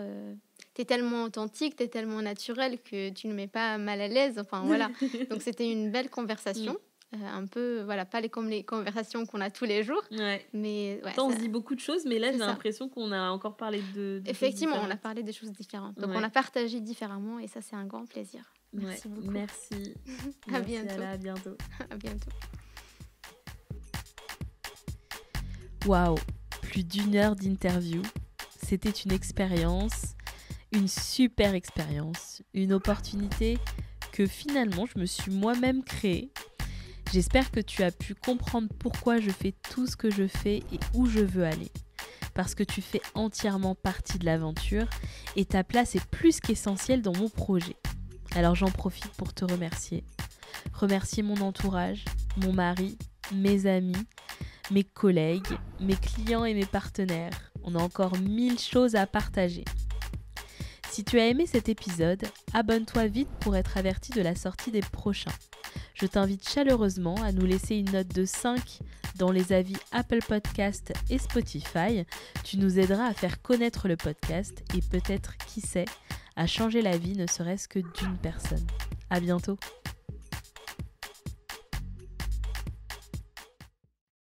t'es tellement authentique, t'es tellement naturelle que tu ne mets pas mal à l'aise. Enfin, voilà. Donc, c'était une belle conversation. Un peu, voilà, pas comme les conversations qu'on a tous les jours. Mais on se dit beaucoup de choses, mais là, j'ai l'impression qu'on a encore parlé de effectivement, on a parlé des choses différentes. Donc, on a partagé différemment et ça, c'est un grand plaisir. Merci beaucoup. Merci. À bientôt. À bientôt. À bientôt. Waouh, plus d'1 heure d'interview. C'était une expérience, une super expérience, une opportunité que finalement je me suis moi-même créée. J'espère que tu as pu comprendre pourquoi je fais tout ce que je fais et où je veux aller. Parce que tu fais entièrement partie de l'aventure et ta place est plus qu'essentielle dans mon projet. Alors j'en profite pour te remercier. Remercier mon entourage, mon mari, mes amis, mes collègues, mes clients et mes partenaires. On a encore 1000 choses à partager. Si tu as aimé cet épisode, abonne-toi vite pour être averti de la sortie des prochains. Je t'invite chaleureusement à nous laisser une note de 5 dans les avis Apple Podcast et Spotify. Tu nous aideras à faire connaître le podcast et peut-être, qui sait, à changer la vie ne serait-ce que d'une personne. À bientôt.